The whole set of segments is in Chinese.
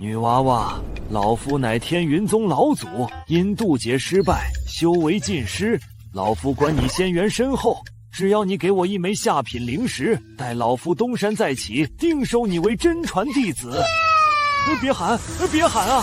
女娃娃，老夫乃天云宗老祖，因渡劫失败，修为尽失。老夫管你仙缘深厚，只要你给我一枚下品灵石，待老夫东山再起，定收你为真传弟子。别喊，别喊啊！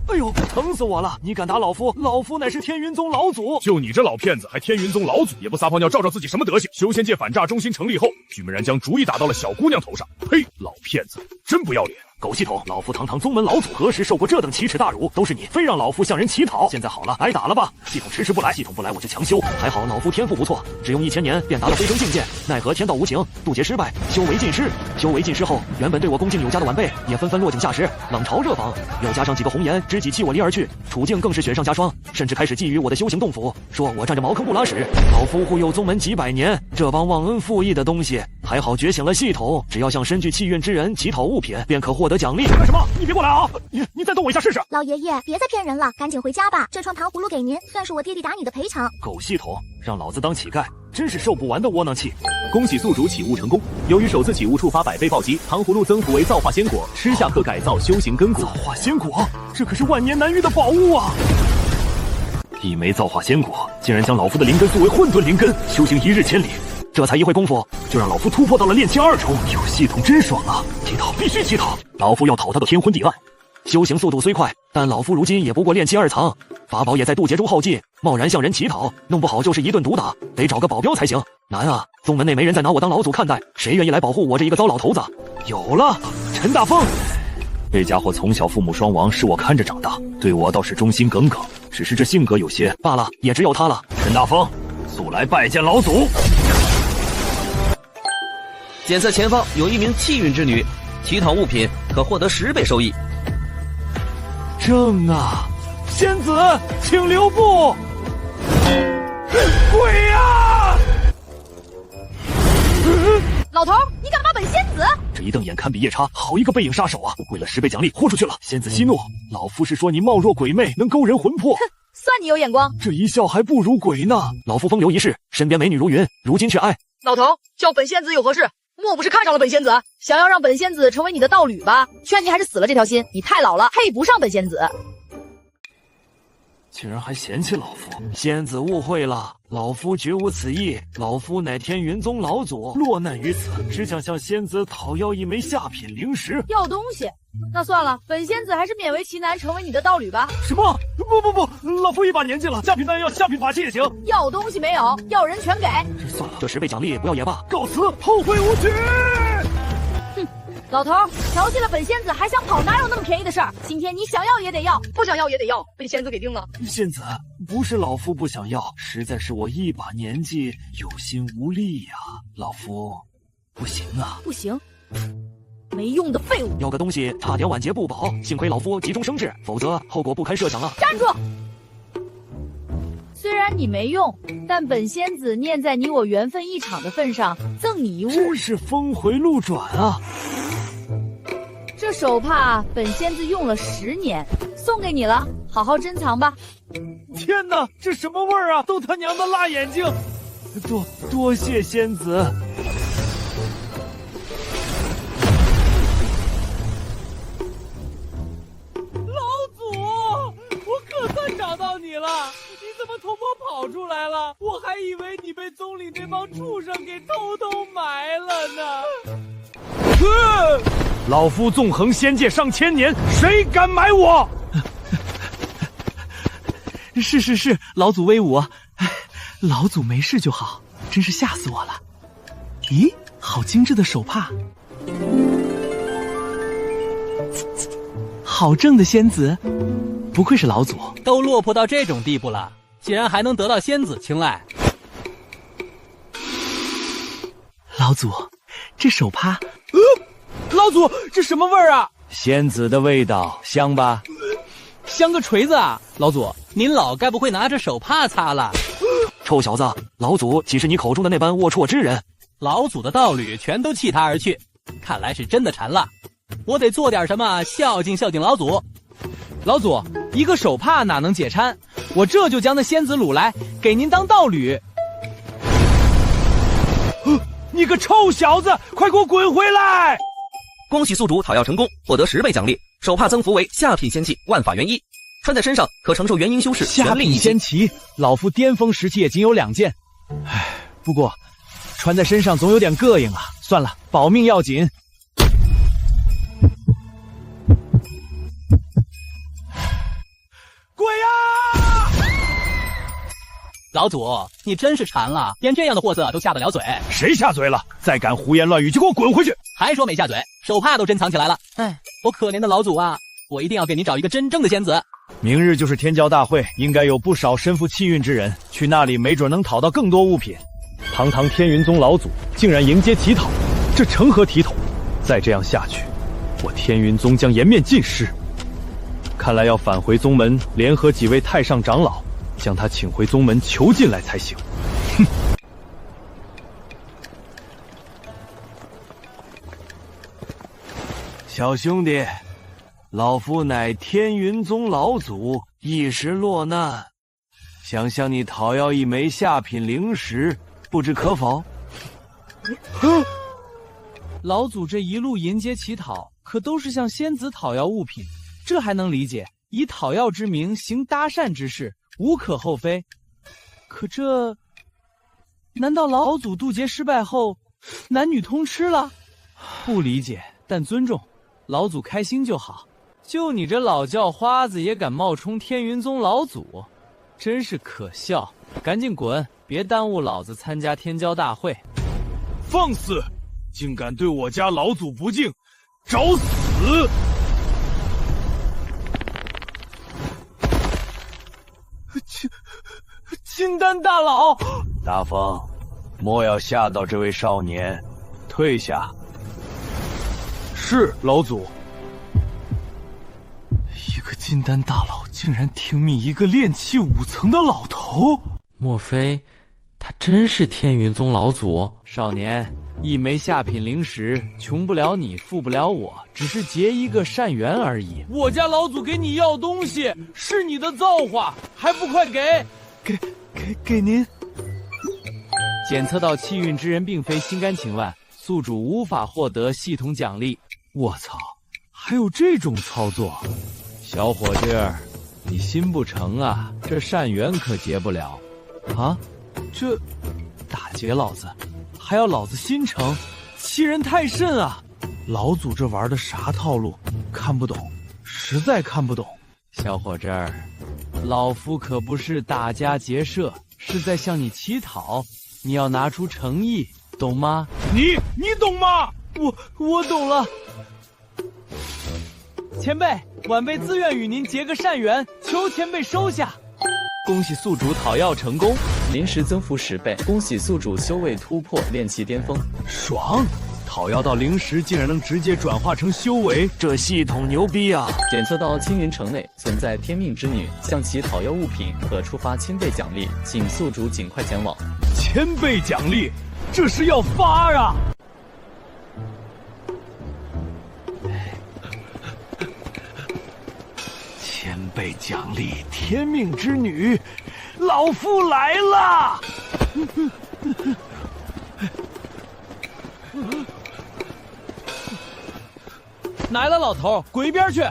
哎呦，疼死我了！你敢打老夫？老夫乃是天云宗老祖。就你这老骗子，还天云宗老祖，也不撒泡尿照照自己什么德行？修仙界反诈中心成立后，居然将主意打到了小姑娘头上。呸！老骗子，真不要脸！狗系统，老夫堂堂宗门老祖，何时受过这等奇耻大辱？都是你，非让老夫向人乞讨。现在好了，挨打了吧？系统迟迟不来，系统不来我就强修。还好老夫天赋不错，只用1000年便达到飞升境界。奈何天道无情，渡劫失败，修为尽失。修为尽失后，原本对我恭敬有加的晚辈也纷纷落井下石，冷嘲热讽。又加上几个红颜知己弃我离而去，处境更是雪上加霜，甚至开始觊觎我的修行洞府，说我占着茅坑不拉屎。老夫护佑宗门几百年，这帮忘恩负义的东西，还好觉醒了系统，只要向身具气运之人乞讨物品，便可获得奖励。干什么？你别过来啊！你再动我一下试试！老爷爷，别再骗人了，赶紧回家吧。这串糖葫芦给您，算是我爹地打你的赔偿。狗系统，让老子当乞丐，真是受不完的窝囊气！恭喜宿主起悟成功，由于首次起悟触发100倍暴击，糖葫芦增幅为造化仙果，吃下可改造修行根骨。造化仙果，这可是万年难遇的宝物啊！一枚造化仙果，竟然将老夫的灵根塑为混沌灵根，修行1日千里。这才1会功夫，就让老夫突破到了炼气2重，有系统真爽啊！乞讨必须乞讨，老夫要讨他到天昏地暗。修行速度虽快，但老夫如今也不过炼气2层，法宝也在渡劫中耗尽，贸然向人乞讨，弄不好就是一顿毒打，得找个保镖才行。难啊，宗门内没人再拿我当老祖看待，谁愿意来保护我这一个糟老头子？有了，陈大风。这家伙从小父母双亡，是我看着长大，对我倒是忠心耿耿，只是这性格有些罢了，也只有他了。陈大风，速来拜见老祖。检测前方有一名气运之女，乞讨物品可获得10倍收益。正啊，仙子，请留步！鬼呀！老头，你敢骂本仙子？这一瞪眼堪比夜叉，好一个背影杀手啊！为了10倍奖励，豁出去了。仙子息怒，老夫是说你貌若鬼魅，能勾人魂魄。算你有眼光，这一笑还不如鬼呢。老夫风流一世，身边美女如云，如今却爱老头，叫本仙子有何事？莫不是看上了本仙子，想要让本仙子成为你的道侣吧？劝你还是死了这条心，你太老了，配不上本仙子。竟然还嫌弃老夫，仙子误会了，老夫绝无此意。老夫乃天云宗老祖，落难于此，只想向仙子讨要一枚下品灵石。要东西？那算了，本仙子还是勉为其难成为你的道侣吧。什么？不，老夫一把年纪了，下品丹药、下品法器也行。要东西没有，要人全给。算了，这10倍奖励不要也罢。告辞，后会无期。哼，老头调戏了本仙子还想跑，哪有那么便宜的事儿？今天你想要也得要，不想要也得要，被仙子给定了。仙子，不是老夫不想要，实在是我一把年纪，有心无力呀。老夫不行啊，不行。没用的废物，要个东西差点晚节不保，幸亏老夫急中生智，否则后果不堪设想啊！站住！虽然你没用，但本仙子念在你我缘分一场的份上，赠你一物。真是峰回路转啊！这手帕本仙子用了10年，送给你了，好好珍藏吧。天哪，这什么味儿啊！都他娘的辣眼睛！多谢仙子。找到你了，你怎么偷摸跑出来了？我还以为你被宗里那帮畜生给偷埋了呢。老夫纵横仙界上千年，谁敢埋我？是，老祖威武，老祖没事就好，真是吓死我了。咦，好精致的手帕，好正的仙子。不愧是老祖，都落魄到这种地步了，竟然还能得到仙子青睐。老祖，这手帕，老祖，这什么味儿啊？仙子的味道，香吧？香个锤子啊！老祖，您老该不会拿着手帕擦了？臭小子，老祖岂是你口中的那般龌龊之人？老祖的道侣全都弃他而去，看来是真的馋了。我得做点什么孝敬老祖。老祖，一个手帕哪能解馋？我这就将那仙子掳来，给您当道侣。你个臭小子，快给我滚回来！恭喜宿主讨要成功，获得10倍奖励，手帕增幅为下品仙器万法元1，穿在身上可承受元婴修士下品仙器，老夫巅峰时期也仅有2件。唉，不过穿在身上总有点膈应啊。算了，保命要紧。鬼呀！老祖，你真是馋了，连这样的货色都下得了嘴。谁下嘴了？再敢胡言乱语，就给我滚回去！还说没下嘴，手帕都珍藏起来了。哎，我可怜的老祖啊，我一定要给你找一个真正的仙子。明日就是天骄大会，应该有不少身负气运之人，去那里没准能讨到更多物品。堂堂天云宗老祖竟然迎接乞讨，这成何体统？再这样下去，我天云宗将颜面尽失。看来要返回宗门，联合几位太上长老，将他请回宗门囚禁来才行。哼！小兄弟，老夫乃天云宗老祖，一时落难，想向你讨要一枚下品灵石，不知可否？老祖这一路沿街乞讨，可都是向仙子讨要物品，这还能理解，以讨要之名行搭讪之事，无可厚非。可这，难道老祖渡劫失败后，男女通吃了？不理解，但尊重。老祖开心就好。就你这老叫花子也敢冒充天云宗老祖，真是可笑！赶紧滚，别耽误老子参加天骄大会。放肆！竟敢对我家老祖不敬，找死！金丹大佬，大风，莫要吓到这位少年，退下。是老祖。一个金丹大佬竟然听命一个炼气5层的老头，莫非他真是天云宗老祖？少年，一枚下品灵石，穷不了你，富不了我，只是结一个善缘而已。我家老祖给你要东西，是你的造化，还不快给？给您。检测到气运之人并非心甘情愿，宿主无法获得系统奖励。我操，还有这种操作！小伙子，你心不诚啊，这善缘可结不了。啊，这打劫老子，还要老子心诚，欺人太甚啊！老祖这玩的啥套路？看不懂，实在看不懂。小伙子儿，老夫可不是打家劫舍，是在向你乞讨，你要拿出诚意，懂吗？你懂吗？我懂了。前辈，晚辈自愿与您结个善缘，求前辈收下。恭喜宿主讨要成功，灵石增幅10倍，恭喜宿主修为突破炼气巅峰。爽！讨要到灵石竟然能直接转化成修为，这系统牛逼啊！检测到青云城内存在天命之女，向其讨要物品可触发1000倍奖励，请宿主尽快前往。1000倍奖励，这是要发啊！1000倍奖励，天命之女，老夫来了！来了，老头，滚一边去！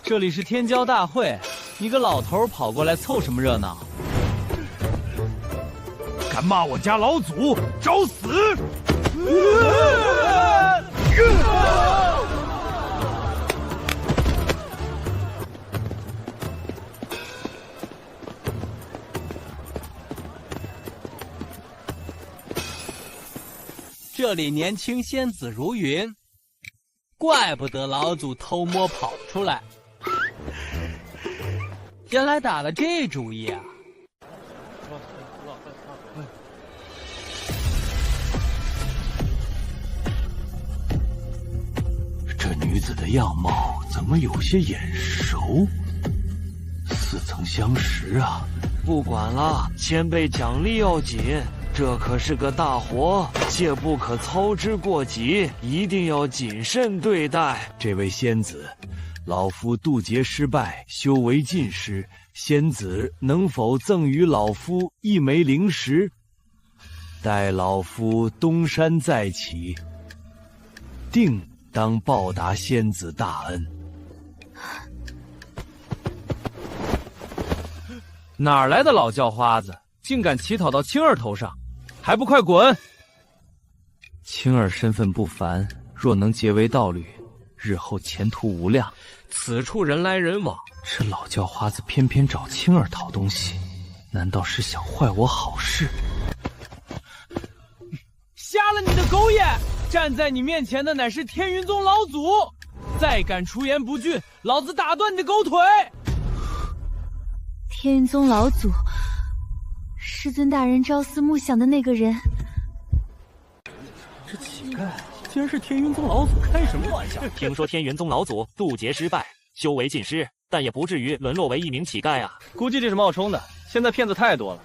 这里是天骄大会，你个老头跑过来凑什么热闹？敢骂我家老祖，找死！这里年轻仙子如云，怪不得老祖偷摸跑出来，原来打了这主意啊！这女子的样貌怎么有些眼熟？似曾相识啊！不管了，1000倍奖励要紧。这可是个大活，切不可操之过急，一定要谨慎对待。这位仙子，老夫渡劫失败，修为尽失，仙子能否赠予老夫一枚灵石？待老夫东山再起，定当报答仙子大恩。哪来的老叫花子，竟敢乞讨到青儿头上，还不快滚！青儿身份不凡，若能结为道侣，日后前途无量。此处人来人往，这老叫花子偏偏找青儿讨东西，难道是想坏我好事？瞎了你的狗眼！站在你面前的乃是天云宗老祖，再敢出言不逊，老子打断你的狗腿！天云宗老祖，师尊大人朝思暮想的那个人。这乞丐竟然是天云宗老祖，开什么玩笑？听说天云宗老祖渡劫失败，修为尽失，但也不至于沦落为一名乞丐啊。估计这是冒充的，现在骗子太多了。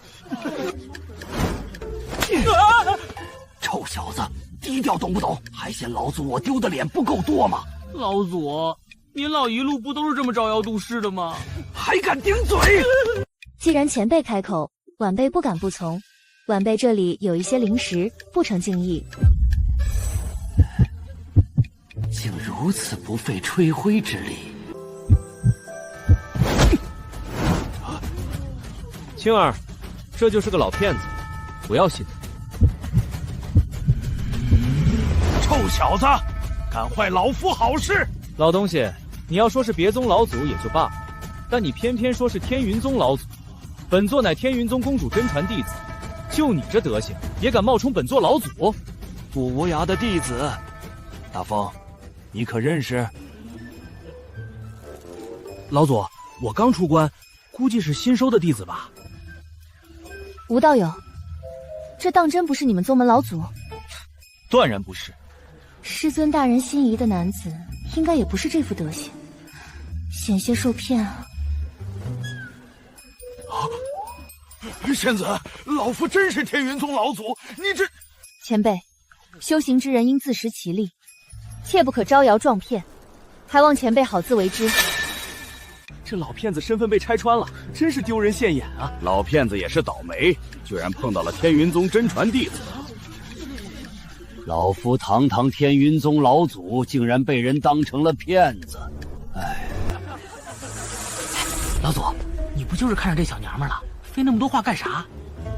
臭小子，低调懂不懂？还嫌老祖我丢的脸不够多吗？老祖，您老一路不都是这么招摇渡世的吗？还敢顶嘴！既然前辈开口，晚辈不敢不从。晚辈这里有一些零食，不成敬意。竟如此不费吹灰之力。青儿，这就是个老骗子，不要信他。臭小子，敢坏老夫好事！老东西，你要说是别宗老祖也就罢了，但你偏偏说是天云宗老祖。本座乃天云宗公主真传弟子，就你这德行，也敢冒充本座老祖？不无涯的弟子，大风，你可认识？老祖，我刚出关，估计是新收的弟子吧。吴道友，这当真不是你们宗门老祖？断然不是。师尊大人心仪的男子，应该也不是这副德行，险些受骗啊！仙子，老夫真是天云宗老祖，你这……前辈，修行之人应自食其力，切不可招摇撞骗，还望前辈好自为之。这老骗子身份被拆穿了，真是丢人现眼啊！老骗子也是倒霉，居然碰到了天云宗真传弟子。老夫堂堂天云宗老祖，竟然被人当成了骗子。哎，老祖，你不就是看上这小娘们了？费那么多话干啥？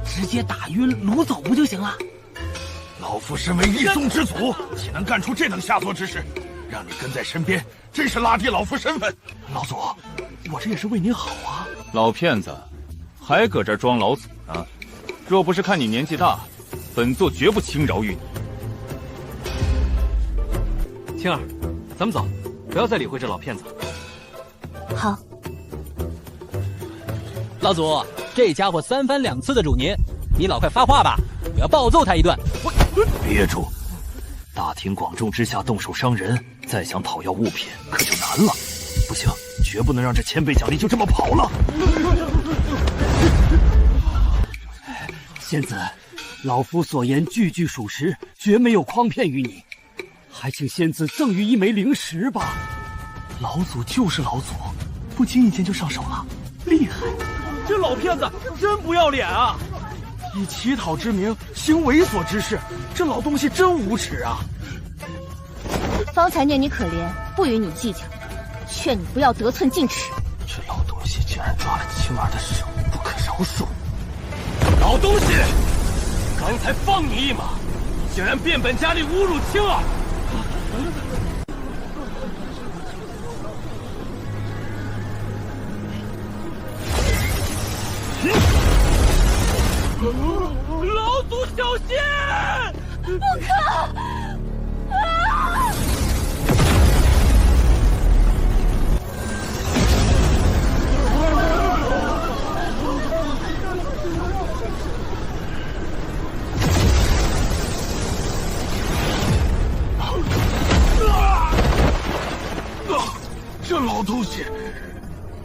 直接打晕掳走不就行了？老夫身为一宗之祖，岂能干出这等下作之事？让你跟在身边，真是拉低老夫身份。老祖，我这也是为您好啊！老骗子，还搁这装老祖呢？若不是看你年纪大，本座绝不轻饶于你。青儿，咱们走，不要再理会这老骗子。好。老祖，这家伙三番两次的辱您，你老快发话吧，我要暴揍他一顿。憋住！大庭广众之下动手伤人，再想讨要物品可就难了。不行，绝不能让这千倍奖励就这么跑了。仙子，老夫所言句句属实，绝没有诓骗于你。还请仙子赠予一枚灵石吧。老祖就是老祖，不经意间就上手了，厉害！这老骗子真不要脸啊！以乞讨之名行猥琐之事，这老东西真无耻啊！方才念你可怜，不与你计较，劝你不要得寸进尺。这老东西竟然抓了青儿的手，不可饶恕！老东西，刚才放你一马，你竟然变本加厉侮辱青儿！老祖小心！不可！啊！这老东西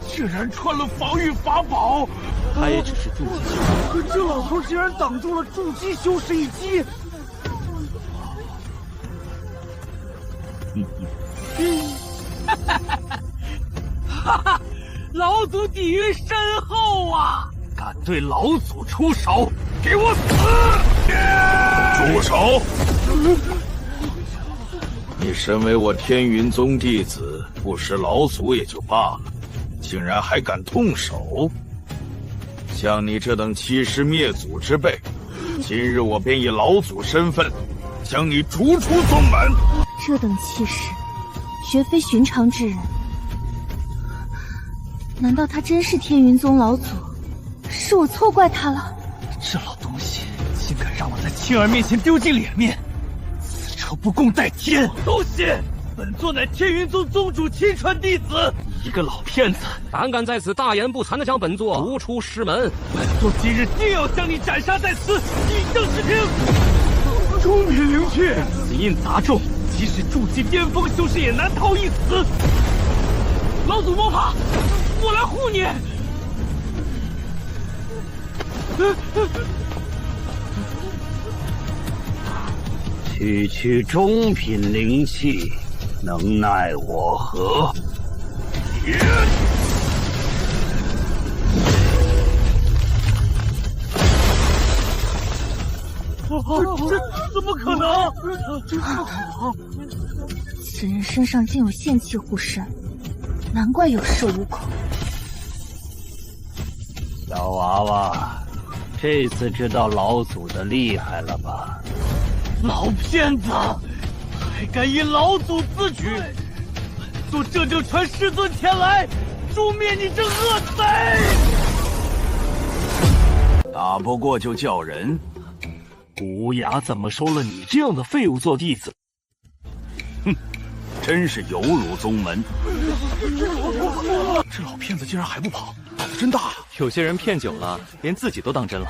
竟然穿了防御法宝！他也只是筑基修，可这老头竟然挡住了筑基修士一击！哈哈，老祖底蕴深厚啊！敢对老祖出手，给我死！住手！你身为我天云宗弟子，不识老祖也就罢了，竟然还敢动手！像你这等欺师灭祖之辈，今日我便以老祖身份，将你逐出宗门。这等气势，绝非寻常之人。难道他真是天云宗老祖？是我错怪他了。这老东西竟敢让我在青儿面前丢尽脸面，此仇不共戴天！东西，本座乃天云宗宗主亲传弟子，一个老骗子，胆敢在此大言不惭地将本座逐出师门，本座今日定要将你斩杀在此，以正视听！中品灵气，死印杂重，即使筑基巅峰修士也难逃一死。老祖莫怕，我来护你。区中品灵气，能奈我何？这怎么可能？此人身上竟有仙气护身，难怪有恃无恐。小娃娃，这次知道老祖的厉害了吧？老骗子，还敢以老祖自居！本座这就传师尊前来，诛灭你这恶贼！打不过就叫人。无涯怎么收了你这样的废物做弟子？哼，真是有辱宗门。这老骗子竟然还不跑，胆子真大！有些人骗久了，连自己都当真了。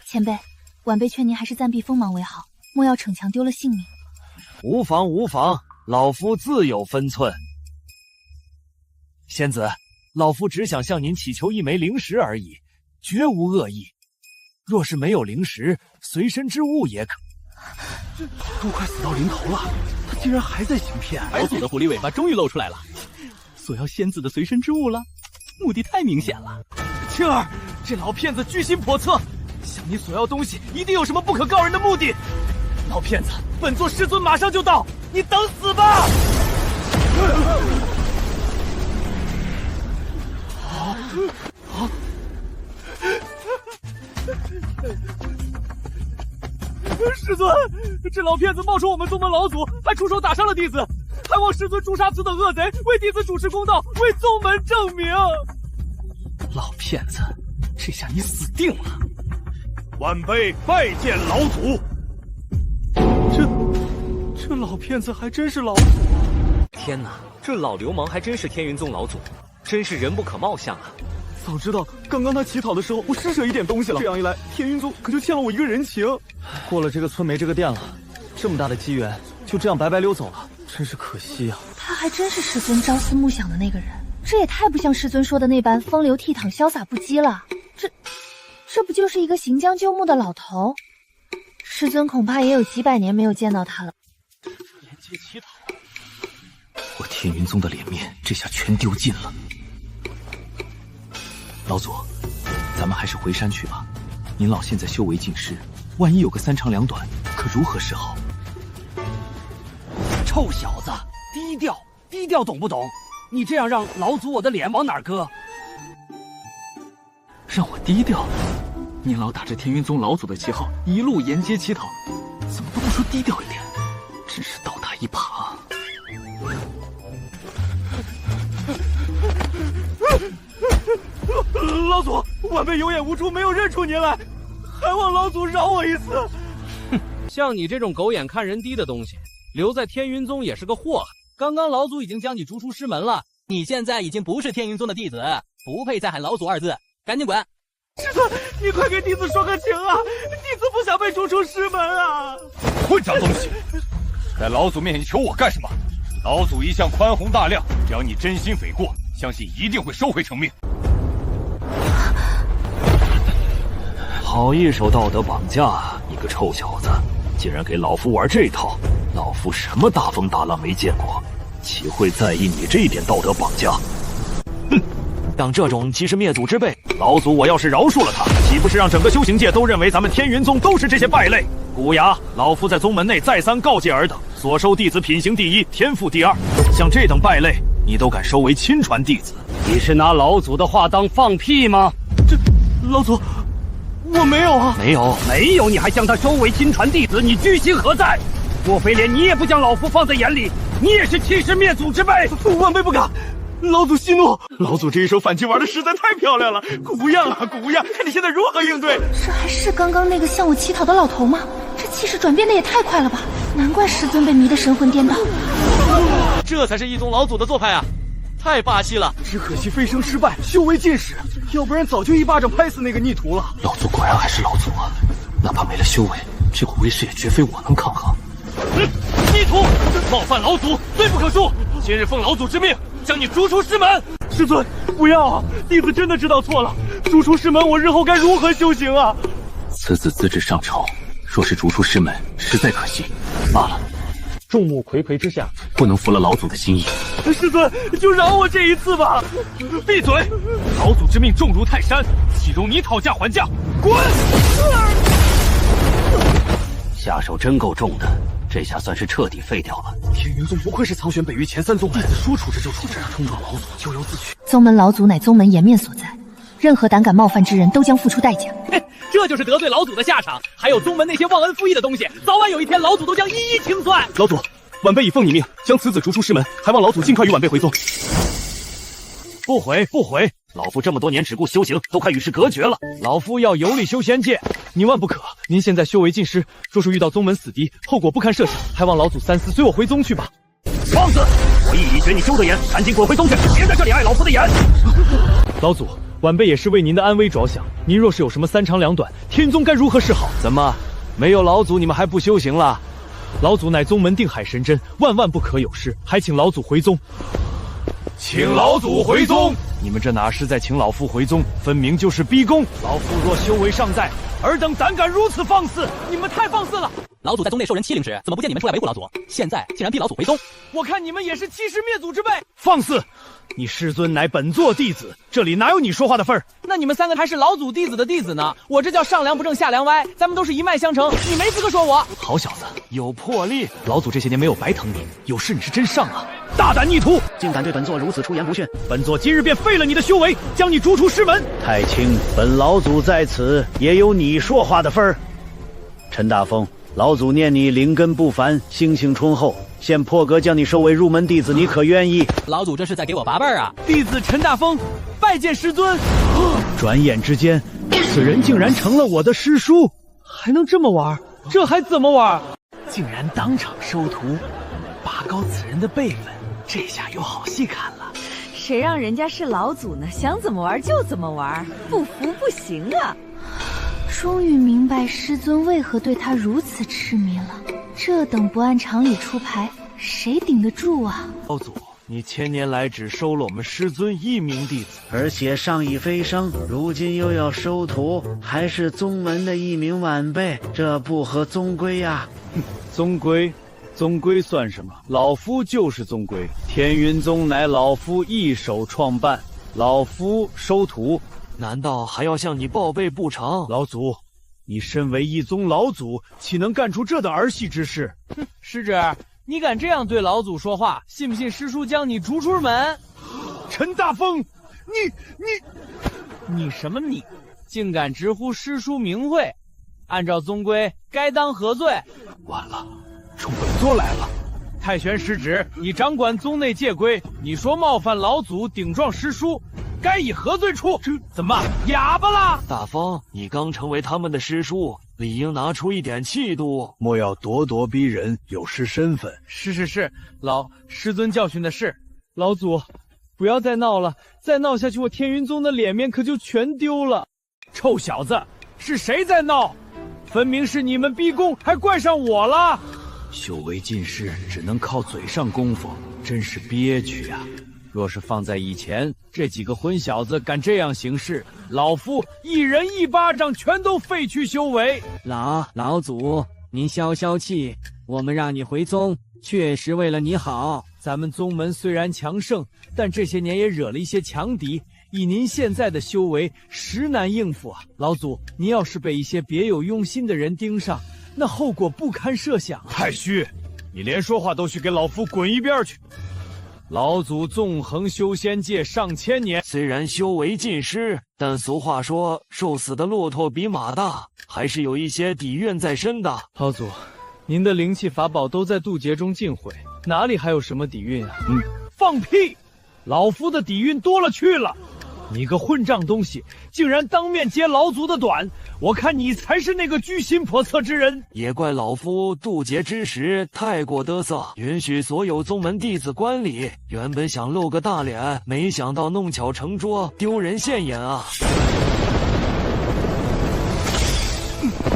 前辈，晚辈劝您还是暂避锋芒为好，莫要逞强丢了性命。无妨无妨，老夫自有分寸。仙子，老夫只想向您祈求一枚灵石而已，绝无恶意。若是没有灵石，随身之物也可。都快死到临头了，他竟然还在行骗！老祖的狐狸尾巴终于露出来了，索要仙子的随身之物了，目的太明显了。青儿，这老骗子居心叵测，向你索要东西，一定有什么不可告人的目的。老骗子，本座师尊马上就到，你等死吧！师尊，这老骗子冒充我们宗门老祖，还出手打伤了弟子，还望师尊诛杀此等恶贼，为弟子主持公道，为宗门正名。老骗子，这下你死定了！晚辈拜见老祖。这老骗子还真是老祖！天哪，这老流氓还真是天云宗老祖，真是人不可貌相啊！早知道刚刚他乞讨的时候，我施舍一点东西了，这样一来，天云宗可就欠了我一个人情。过了这个村没这个店了，这么大的机缘就这样白白溜走了，真是可惜啊！他还真是师尊朝思暮想的那个人，这也太不像师尊说的那般风流倜傥、潇洒不羁了。这不就是一个行将就木的老头？师尊恐怕也有几百年没有见到他了。沿街乞讨，我天云宗的脸面这下全丢尽了。老祖，咱们还是回山去吧。您老现在修为尽失，万一有个三长两短，可如何是好？臭小子，低调，低调，懂不懂？你这样让老祖我的脸往哪儿搁？让我低调？您老打着天云宗老祖的旗号，一路沿街乞讨，怎么都不说低调一点？真是倒打一耙啊！老祖，晚辈有眼无珠，没有认出您来，还望老祖饶我一次。哼，像你这种狗眼看人低的东西，留在天云宗也是个祸害。刚刚老祖已经将你逐出师门了，你现在已经不是天云宗的弟子，不配再喊老祖二字，赶紧滚！师尊，你快给弟子说个情啊！弟子不想被逐出师门啊！混账东西，在老祖面前求我干什么？老祖一向宽宏大量，只要你真心悔过，相信一定会收回成命。好一手道德绑架！你个臭小子，竟然给老夫玩这套！老夫什么大风大浪没见过，岂会在意你这点道德绑架？哼！像这种欺师灭祖之辈，老祖我要是饶恕了他，岂不是让整个修行界都认为咱们天云宗都是这些败类？古崖，老夫在宗门内再三告诫尔等，所收弟子品行第一，天赋第二。像这等败类，你都敢收为亲传弟子？你是拿老祖的话当放屁吗？这，老祖，我没有啊！没有，你还将他收为亲传弟子，你居心何在？莫非连你也不将老夫放在眼里？你也是欺师灭祖之辈！晚辈不敢。老祖息怒，老祖这一手反击玩的实在太漂亮了，鼓无恙啊，鼓无恙！看你现在如何应对？这还是刚刚那个向我乞讨的老头吗？这气势转变的也太快了吧！难怪师尊被迷得神魂颠倒。这才是一宗老祖的做派啊！太霸气了！只可惜飞升失败，修为尽失，要不然早就一巴掌拍死那个逆徒了。老祖果然还是老祖啊，哪怕没了修为，这股威势也绝非我能抗衡。逆徒冒犯老祖，罪不可恕！今日奉老祖之命，将你逐出师门。师尊，不要啊！弟子真的知道错了，逐出师门，我日后该如何修行啊？此子资质尚丑，若是逐出师门，实在可惜。罢了，众目睽睽之下，不能负了老祖的心意。师尊，就饶我这一次吧！闭嘴！老祖之命重如泰山，岂容你讨价还价？滚！下手真够重的，这下算是彻底废掉了。天云宗不愧是苍玄北域前3宗，弟子说处置就处置，冲撞老祖咎由自取。宗门老祖乃宗门颜面所在，任何胆敢冒犯之人都将付出代价。这就是得罪老祖的下场。还有宗门那些忘恩负义的东西，早晚有一天老祖都将一一清算。老祖，晚辈已奉你命，将此子逐出师门，还望老祖尽快与晚辈回宗。不回！老夫这么多年只顾修行，都快与世隔绝了。老夫要游历修仙界，你万不可。您现在修为尽失，若是遇到宗门死敌，后果不堪设想，还望老祖三思，随我回宗去吧。放肆！我一已觉你修得严，赶紧滚回宗去，别在这里碍老夫的眼。老祖，晚辈也是为您的安危着想，您若是有什么三长两短，天云宗该如何是好？怎么，没有老祖你们还不修行了？老祖乃宗门定海神针，万万不可有失，还请老祖回宗。请老祖回宗！你们这哪是在请老夫回宗，分明就是逼宫！老夫若修为尚在，尔等胆敢如此放肆，你们太放肆了！老祖在宗内受人欺凌时，怎么不见你们出来维护老祖？现在竟然逼老祖回宗，我看你们也是欺师灭祖之辈！放肆！你师尊乃本座弟子，这里哪有你说话的份儿？那你们3个还是老祖弟子的弟子呢，我这叫上梁不正下梁歪，咱们都是一脉相承，你没资格说我。好小子，有魄力！老祖这些年没有白疼你，有事你是真上啊！大胆逆徒，竟敢对本座如此出言不逊！本座今日便废了你的修为，将你逐出师门。太清，本老祖在此也有你说话的份儿。陈大风，老祖念你灵根不凡，性情醇厚，现破格将你收为入门弟子，你可愿意？老祖这是在给我拔辈儿啊！弟子陈大风拜见师尊。转眼之间，此人竟然成了我的师叔，还能这么玩？这还怎么玩？竟然当场收徒，拔高此人的辈分，这下有好戏看了。谁让人家是老祖呢？想怎么玩就怎么玩，不服不行啊！终于明白师尊为何对他如此痴迷了。这等不按常理出牌，谁顶得住啊？老祖，你千年来只收了我们师尊1名弟子，而且上已飞升，如今又要收徒，还是宗门的1名晚辈，这不合宗规呀！宗规算什么？老夫就是宗规。天云宗乃老夫一手创办，老夫收徒，难道还要向你报备不成？老祖，你身为一宗老祖，岂能干出这等儿戏之事？哼，师侄，你敢这样对老祖说话，信不信师叔将你逐出门？陈大风，你什么你？竟敢直呼师叔名讳，按照宗规，该当何罪？完了，冲本座来了！太玄师侄，你掌管宗内戒规，你说冒犯老祖，顶撞师叔，该以何罪处？这怎么哑巴了？大风，你刚成为他们的师叔，理应拿出一点气度，莫要咄咄逼人，有失身份。是，老师尊教训的是。老祖，不要再闹了，再闹下去，我天云宗的脸面可就全丢了。臭小子，是谁在闹？分明是你们逼宫，还怪上我了。修为尽失，只能靠嘴上功夫，真是憋屈啊！若是放在以前，这几个混小子敢这样行事，老夫一人一巴掌，全都废去修为。老祖，您消气，我们让你回宗，确实为了你好。咱们宗门虽然强盛，但这些年也惹了一些强敌，以您现在的修为，实难应付啊！老祖，您要是被一些别有用心的人盯上，那后果不堪设想。太虚，你连说话都去给老夫滚一边去！老祖纵横修仙界上千年，虽然修为尽失，但俗话说瘦死的骆驼比马大，还是有一些底蕴在身的。老祖，您的灵气法宝都在渡劫中尽毁，哪里还有什么底蕴啊？放屁！老夫的底蕴多了去了。你个混账东西，竟然当面揭老祖的短！我看你才是那个居心叵测之人。也怪老夫渡劫之时太过得瑟，允许所有宗门弟子观礼。原本想露个大脸，没想到弄巧成拙，丢人现眼啊！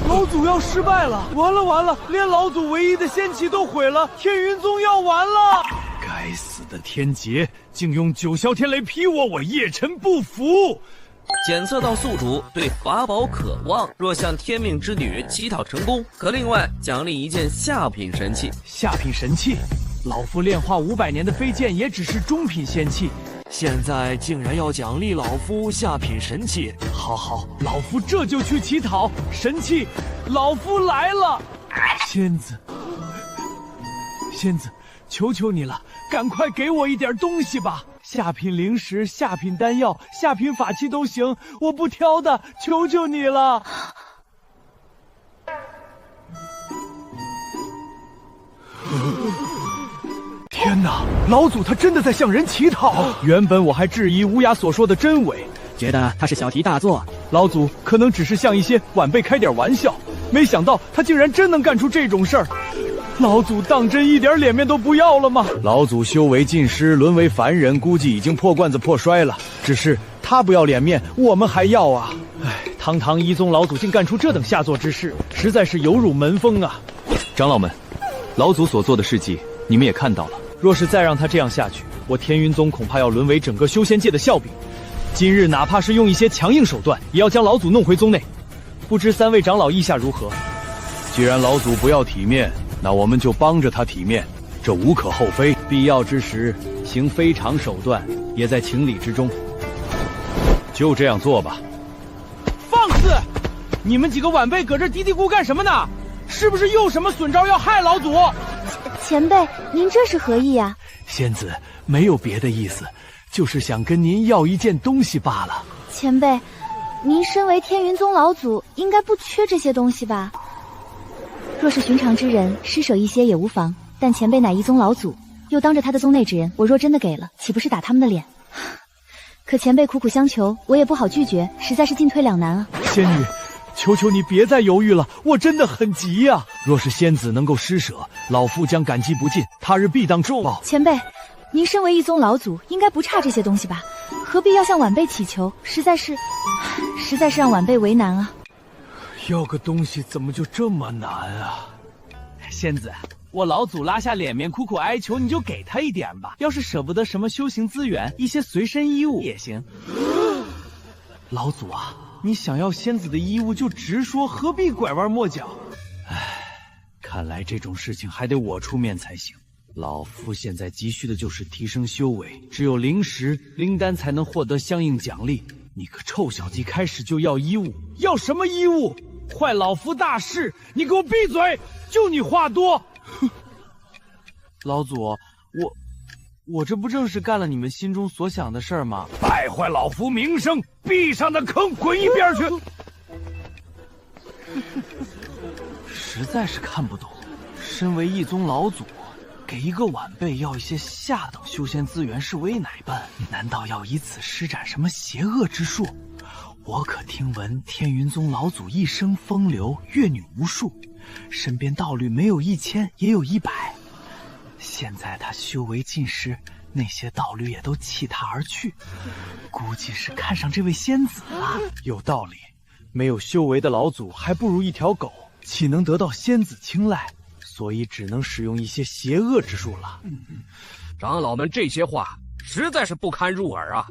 老祖要失败了！完了完了，连老祖唯一的仙气都毁了，天云宗要完了！该死的天劫，竟用九霄天雷劈我，我叶辰不服！检测到宿主对法宝渴望，若向天命之女乞讨成功，可另外奖励一件下品神器。下品神器？老夫炼化500年的飞剑也只是中品仙器，现在竟然要奖励老夫下品神器！好，老夫这就去乞讨神器。老夫来了！仙子，求求你了，赶快给我一点东西吧！下品灵石、下品丹药、下品法器都行，我不挑的，求求你了！天哪，老祖他真的在向人乞讨！原本我还质疑乌鸦所说的真伪，觉得他是小题大做。老祖可能只是向一些晚辈开点玩笑，没想到他竟然真能干出这种事儿。老祖当真一点脸面都不要了吗？老祖修为尽失，沦为凡人，估计已经破罐子破摔了。只是他不要脸面，我们还要啊！哎，堂堂一宗老祖竟干出这等下作之事，实在是有辱门风啊！长老们，老祖所做的事迹，你们也看到了。若是再让他这样下去，我天云宗恐怕要沦为整个修仙界的笑柄。今日哪怕是用一些强硬手段，也要将老祖弄回宗内。不知3位长老意下如何？既然老祖不要体面，那我们就帮着他体面，这无可厚非。必要之时，行非常手段也在情理之中。就这样做吧。放肆！你们几个晚辈搁这嘀嘀咕干什么呢？是不是又什么损招要害老祖？前辈，您这是何意呀？仙子没有别的意思，就是想跟您要一件东西罢了。前辈，您身为天云宗老祖，应该不缺这些东西吧？若是寻常之人，施舍一些也无妨。但前辈乃一宗老祖，又当着他的宗内之人，我若真的给了，岂不是打他们的脸？可前辈苦苦相求，我也不好拒绝，实在是进退两难啊。仙女，求求你别再犹豫了，我真的很急呀！若是仙子能够施舍，老夫将感激不尽，他日必当重报。前辈，您身为一宗老祖，应该不差这些东西吧？何必要向晚辈祈求？实在是让晚辈为难啊！要个东西怎么就这么难啊？仙子，我老祖拉下脸面苦苦哀求，你就给他一点吧。要是舍不得什么修行资源，一些随身衣物也行。老祖啊，你想要仙子的衣物就直说，何必拐弯抹角？唉，看来这种事情还得我出面才行。老夫现在急需的就是提升修为，只有灵石、灵丹才能获得相应奖励。你个臭小鸡，开始就要衣物，要什么衣物？坏老夫大事！你给我闭嘴！就你话多！哼，老祖，我这不正是干了你们心中所想的事儿吗？败坏老夫名声，闭上的坑，滚一边去！实在是看不懂，身为一宗老祖，给一个晚辈要一些下等修仙资源是为哪般？难道要以此施展什么邪恶之术？我可听闻天云宗老祖一生风流，阅女无数，身边道侣没有1000也有100。现在他修为尽失，那些道侣也都弃他而去，估计是看上这位仙子了。有道理，没有修为的老祖还不如一条狗，岂能得到仙子青睐？所以只能使用一些邪恶之术了。长老们这些话实在是不堪入耳啊！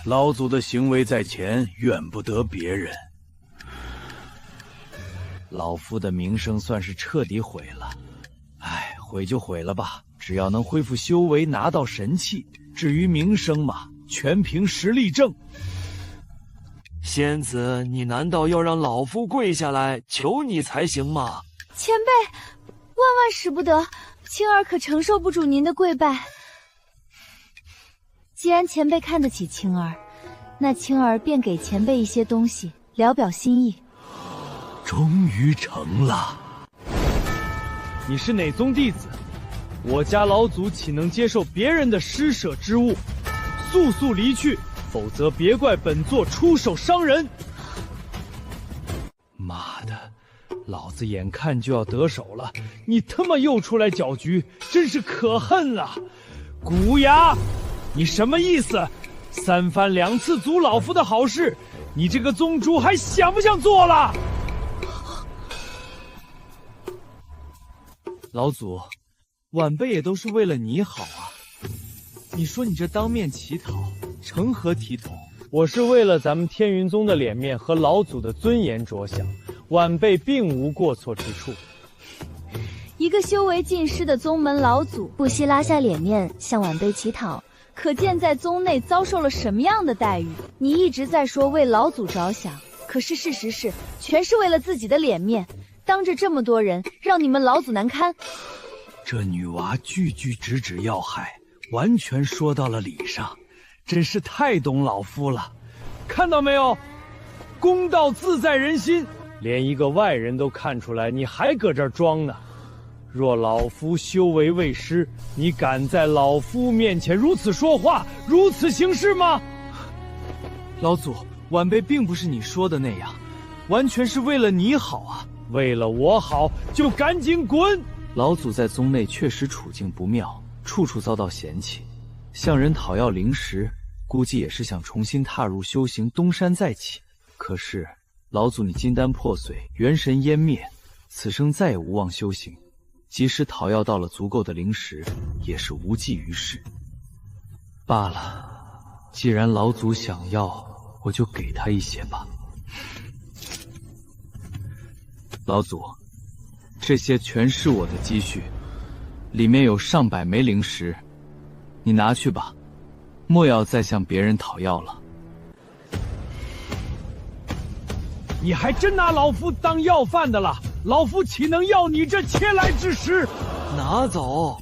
老祖的行为在前，怨不得别人。老夫的名声算是彻底毁了。唉，毁就毁了吧，只要能恢复修为，拿到神器。至于名声嘛，全凭实力挣。仙子，你难道要让老夫跪下来求你才行吗？前辈，我万使不得，青儿可承受不住您的跪拜。既然前辈看得起青儿，那青儿便给前辈一些东西，聊表心意。终于成了。你是哪宗弟子？我家老祖岂能接受别人的施舍之物？速速离去，否则别怪本座出手伤人。妈的，老子眼看就要得手了，你他妈又出来搅局，真是可恨啊！古牙，你什么意思？3番2次阻老夫的好事，你这个宗主还想不想做了？老祖，晚辈也都是为了你好啊！你说你这当面乞讨，成何体统？我是为了咱们天云宗的脸面和老祖的尊严着想，晚辈并无过错之处。一个修为尽失的宗门老祖，不惜拉下脸面向晚辈乞讨，可见在宗内遭受了什么样的待遇。你一直在说为老祖着想，可是事实是，全是为了自己的脸面，当着这么多人，让你们老祖难堪。这女娃句句直指要害，完全说到了理上，真是太懂老夫了。看到没有，公道自在人心，连一个外人都看出来，你还搁这儿装呢。若老夫修为未失，你敢在老夫面前如此说话，如此行事吗？老祖，晚辈并不是你说的那样，完全是为了你好啊！为了我好，就赶紧滚！老祖在宗内确实处境不妙，处处遭到嫌弃，向人讨要灵石，估计也是想重新踏入修行，东山再起。可是老祖你金丹破碎，元神湮灭，此生再也无望修行，即使讨要到了足够的灵石，也是无济于事。罢了，既然老祖想要，我就给他一些吧。老祖，这些全是我的积蓄，里面有上百枚灵石，你拿去吧，莫要再向别人讨要了。你还真拿老夫当要饭的了？老夫岂能要你这切来之食？拿走！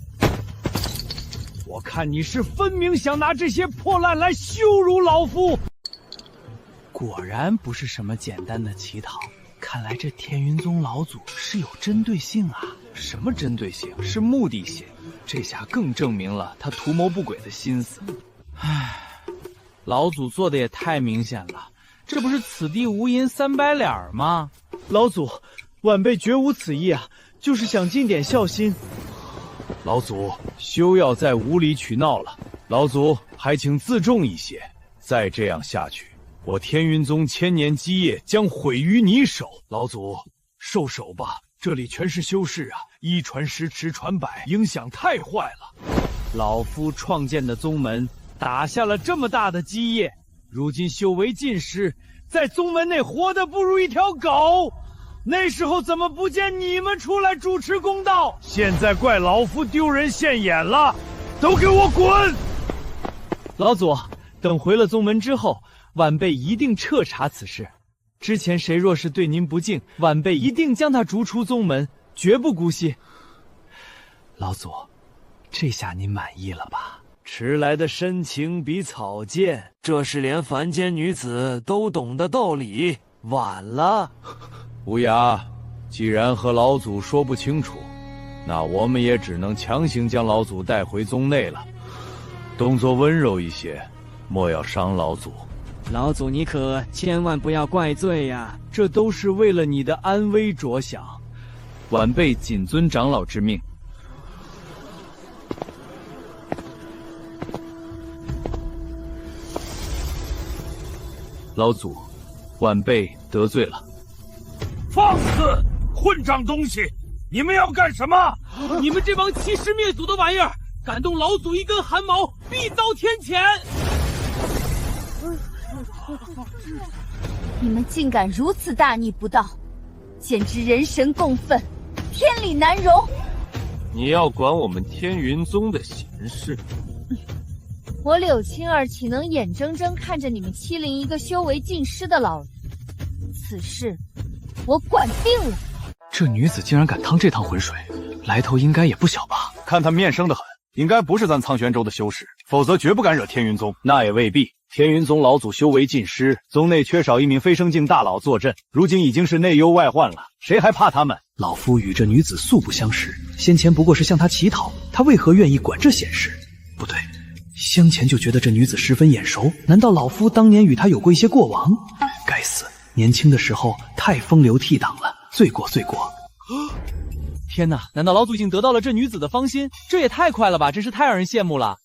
我看你是分明想拿这些破烂来羞辱老夫。果然不是什么简单的乞讨。看来这天云宗老祖是有针对性啊！什么针对性？是目的性。这下更证明了他图谋不轨的心思。唉，老祖做的也太明显了，这不是此地无银三百两吗？老祖，晚辈绝无此意啊，就是想尽点孝心。老祖，休要再无理取闹了。老祖，还请自重一些。再这样下去，我天云宗千年基业将毁于你手。老祖，受手吧，这里全是修士啊，一传十，十传百，影响太坏了。老夫创建的宗门打下了这么大的基业，如今修为尽失，在宗门内活得不如一条狗。那时候怎么不见你们出来主持公道？现在怪老夫丢人现眼了，都给我滚！老祖，等回了宗门之后，晚辈一定彻查此事。之前谁若是对您不敬，晚辈一定将他逐出宗门，绝不姑息。老祖，这下您满意了吧？迟来的深情比草贱，这是连凡间女子都懂的道理。晚了。无涯，既然和老祖说不清楚，那我们也只能强行将老祖带回宗内了。动作温柔一些，莫要伤老祖。老祖，你可千万不要怪罪呀！这都是为了你的安危着想。晚辈谨遵长老之命。老祖，晚辈得罪了。放肆！混账东西！你们要干什么？你们这帮欺师灭祖的玩意儿，敢动老祖一根汗毛，必遭天谴！你们竟敢如此大逆不道，简直人神共愤，天理难容！你要管我们天云宗的闲事？我柳青儿岂能眼睁睁看着你们欺凌一个修为尽失的老人？此事我管定了。这女子竟然敢趟这趟浑水，来头应该也不小吧？看他面生得很，应该不是咱苍玄州的修士，否则绝不敢惹天云宗。那也未必。天云宗老祖修为尽失，宗内缺少一名飞升境大佬坐镇，如今已经是内忧外患了，谁还怕他们？老夫与这女子素不相识，先前不过是向她乞讨，她为何愿意管这闲事？不对，先前就觉得这女子十分眼熟，难道老夫当年与她有过一些过往？该死，年轻的时候太风流倜傥了，罪过罪过。天哪，难道老祖已经得到了这女子的芳心？这也太快了吧，真是太让人羡慕了。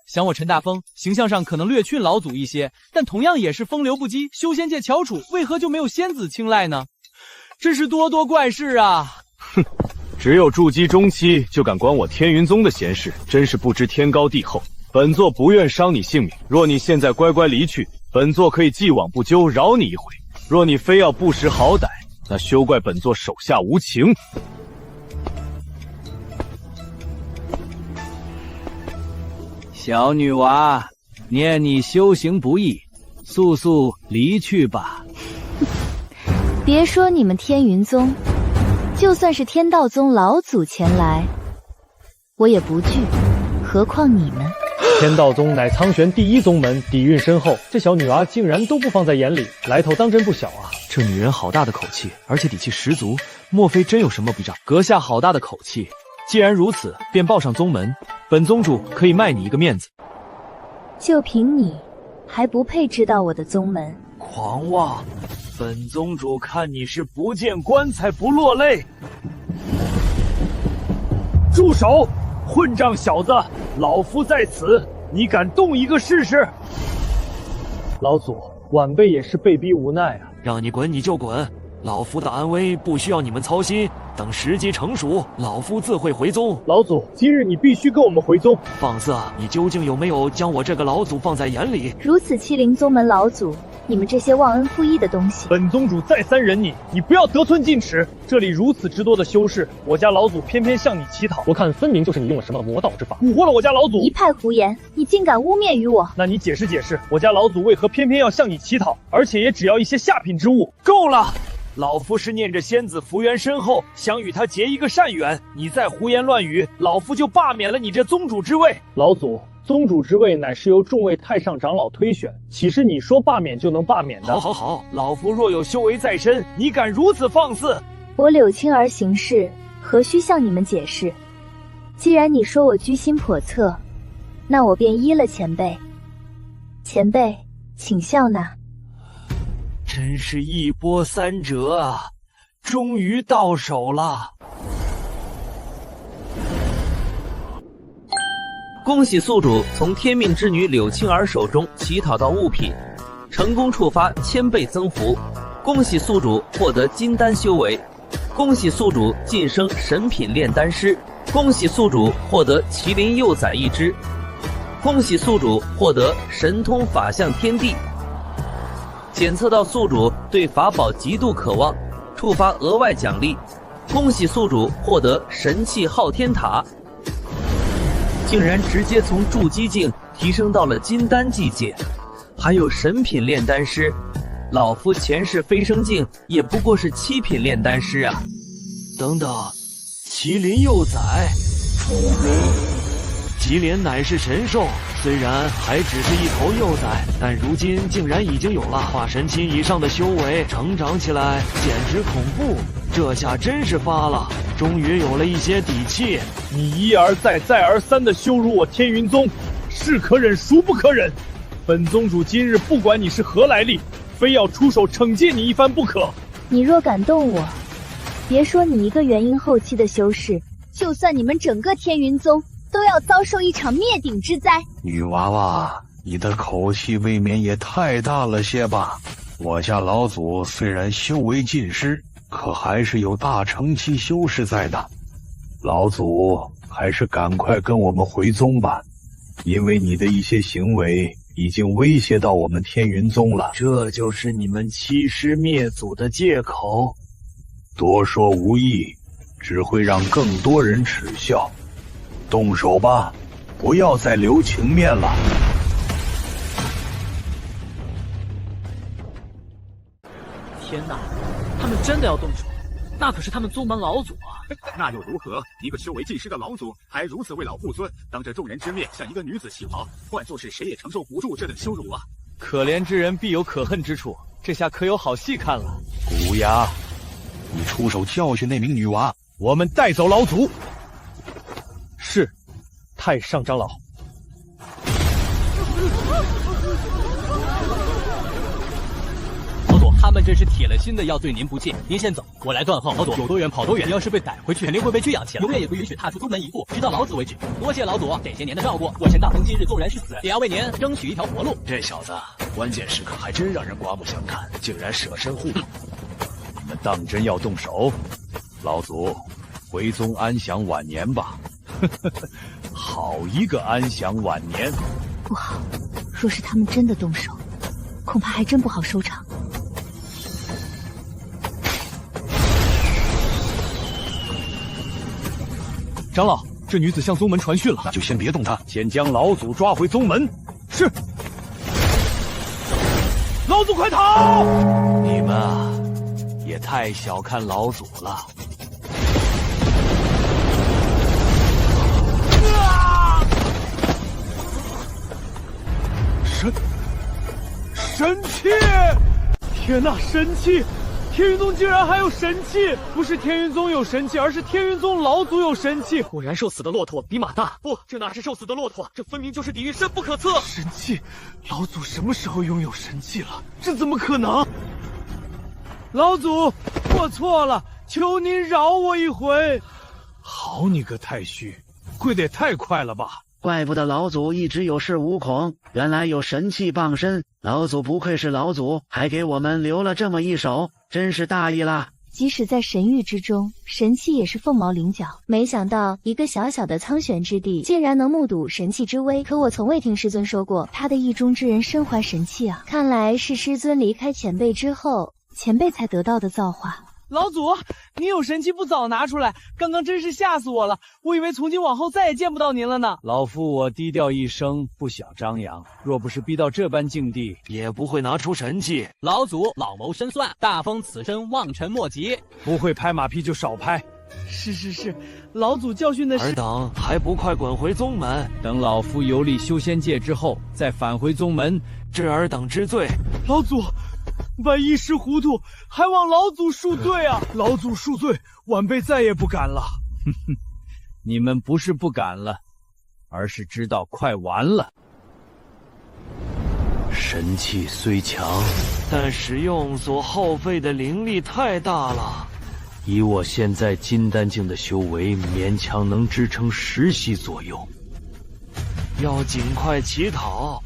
想我陈大风形象上可能略逊老祖一些，但同样也是风流不羁，修仙界翘楚，为何就没有仙子青睐呢？真是多多怪事啊！哼，只有筑基中期就敢管我天云宗的闲事，真是不知天高地厚。本座不愿伤你性命，若你现在乖乖离去，本座可以既往不咎，饶你一回。若你非要不识好歹，那休怪本座手下无情。小女娃，念你修行不易，速速离去吧。别说你们天云宗，就算是天道宗老祖前来，我也不惧，何况你们。天道宗乃苍玄第一宗门，底蕴深厚，这小女娃竟然都不放在眼里，来头当真不小啊！这女人好大的口气，而且底气十足，莫非真有什么不仗？阁下好大的口气！既然如此，便报上宗门，本宗主可以卖你一个面子。就凭你，还不配知道我的宗门？狂妄！本宗主看你是不见棺材不落泪。住手！混账小子，老夫在此，你敢动一个试试？老祖，晚辈也是被逼无奈啊。让你滚你就滚，老夫的安危不需要你们操心。等时机成熟，老夫自会回宗。老祖，今日你必须跟我们回宗。放肆！你究竟有没有将我这个老祖放在眼里？如此欺凌宗门老祖，你们这些忘恩负义的东西！本宗主再三忍你，你不要得寸进尺。这里如此之多的修士，我家老祖偏偏向你乞讨，我看分明就是你用了什么魔道之法，蛊惑了我家老祖。一派胡言！你竟敢污蔑于我！那你解释解释，我家老祖为何偏偏要向你乞讨，而且也只要一些下品之物？够了！老夫是念着仙子福缘深厚，想与他结一个善缘。你再胡言乱语，老夫就罢免了你这宗主之位。老祖，宗主之位乃是由众位太上长老推选，岂是你说罢免就能罢免的？好，老夫若有修为在身，你敢如此放肆？我柳青儿行事，何须向你们解释？既然你说我居心叵测，那我便依了前辈。前辈，请笑纳。真是一波三折啊！终于到手了。恭喜宿主从天命之女柳青儿手中乞讨到物品，成功触发1000倍增幅。恭喜宿主获得金丹修为。恭喜宿主晋升神品炼丹师。恭喜宿主获得麒麟幼崽一只。恭喜宿主获得神通法相天地。检测到宿主对法宝极度渴望，触发额外奖励。恭喜宿主获得神器昊天塔，竟然直接从筑基境提升到了金丹境界，还有神品炼丹师。老夫前世飞升境也不过是7品炼丹师啊！等等，麒麟幼崽，麒麟乃是神兽，虽然还只是一头幼崽，但如今竟然已经有了化神期以上的修为，成长起来简直恐怖。这下真是发了，终于有了一些底气。你一而再再而三的羞辱我天云宗，是可忍孰不可忍。本宗主今日不管你是何来历，非要出手惩戒你一番不可。你若敢动我，别说你一个元婴后期的修士，就算你们整个天云宗都要遭受一场灭顶之灾。女娃娃，你的口气未免也太大了些吧？我家老祖虽然修为尽失，可还是有大成期修士在的。老祖还是赶快跟我们回宗吧，因为你的一些行为已经威胁到我们天云宗了。这就是你们欺师灭祖的借口？多说无益，只会让更多人耻笑。动手吧，不要再留情面了。天哪，他们真的要动手！那可是他们宗门老祖啊！那又如何？一个修为尽失的老祖，还如此为老父孙，当着众人之面向一个女子乞讨，换作是谁也承受不住这等羞辱啊！可怜之人必有可恨之处，这下可有好戏看了。古崖，你出手教训那名女娃，我们带走老祖。是，太上长老。他们真是铁了心的要对您不敬，您先走，我来断后。老祖有多远跑多远，要是被逮回去，肯定会被圈养起来，永远也不允许踏出宗门一步，直到老子为止。多谢老祖这些年的照顾，我陈大风今日纵然是死，也要为您争取一条活路。这小子关键时刻还真让人刮目相看，竟然舍身护主。你们当真要动手？老祖，回宗安享晚年吧。好一个安享晚年！不好，若是他们真的动手，恐怕还真不好收场。长老，这女子向宗门传讯了，那就先别动她，先将老祖抓回宗门。是。老祖快逃！你们啊，也太小看老祖了。神器！天哪，神器！天云宗竟然还有神器！不是天云宗有神器，而是天云宗老祖有神器。果然，受死的骆驼比马大。不，这哪是受死的骆驼，这分明就是地狱，深不可测。神器，老祖什么时候拥有神器了？这怎么可能？老祖，我错了，求您饶我一回。好你个太虚，跪得也太快了吧！怪不得老祖一直有恃无恐，原来有神器傍身。老祖不愧是老祖，还给我们留了这么一手，真是大意了。即使在神域之中，神器也是凤毛麟角。没想到一个小小的苍玄之地，竟然能目睹神器之威。可我从未听师尊说过，他的意中之人身怀神器啊！看来是师尊离开前辈之后，前辈才得到的造化。老祖，你有神器不早拿出来，刚刚真是吓死我了，我以为从今往后再也见不到您了呢。老夫我低调一生，不想张扬，若不是逼到这般境地，也不会拿出神器。老祖老谋深算，大风此身望尘莫及。不会拍马屁就少拍。是，老祖教训的是。尔等还不快滚回宗门！等老夫游历修仙界之后，再返回宗门，治尔等之罪。老祖。晚一时糊涂，还望老祖恕罪啊！老祖恕罪，晚辈再也不敢了。哼哼，你们不是不敢了，而是知道快完了。神器虽强，但使用所耗费的灵力太大了。以我现在金丹境的修为，勉强能支撑10息左右。要尽快乞讨。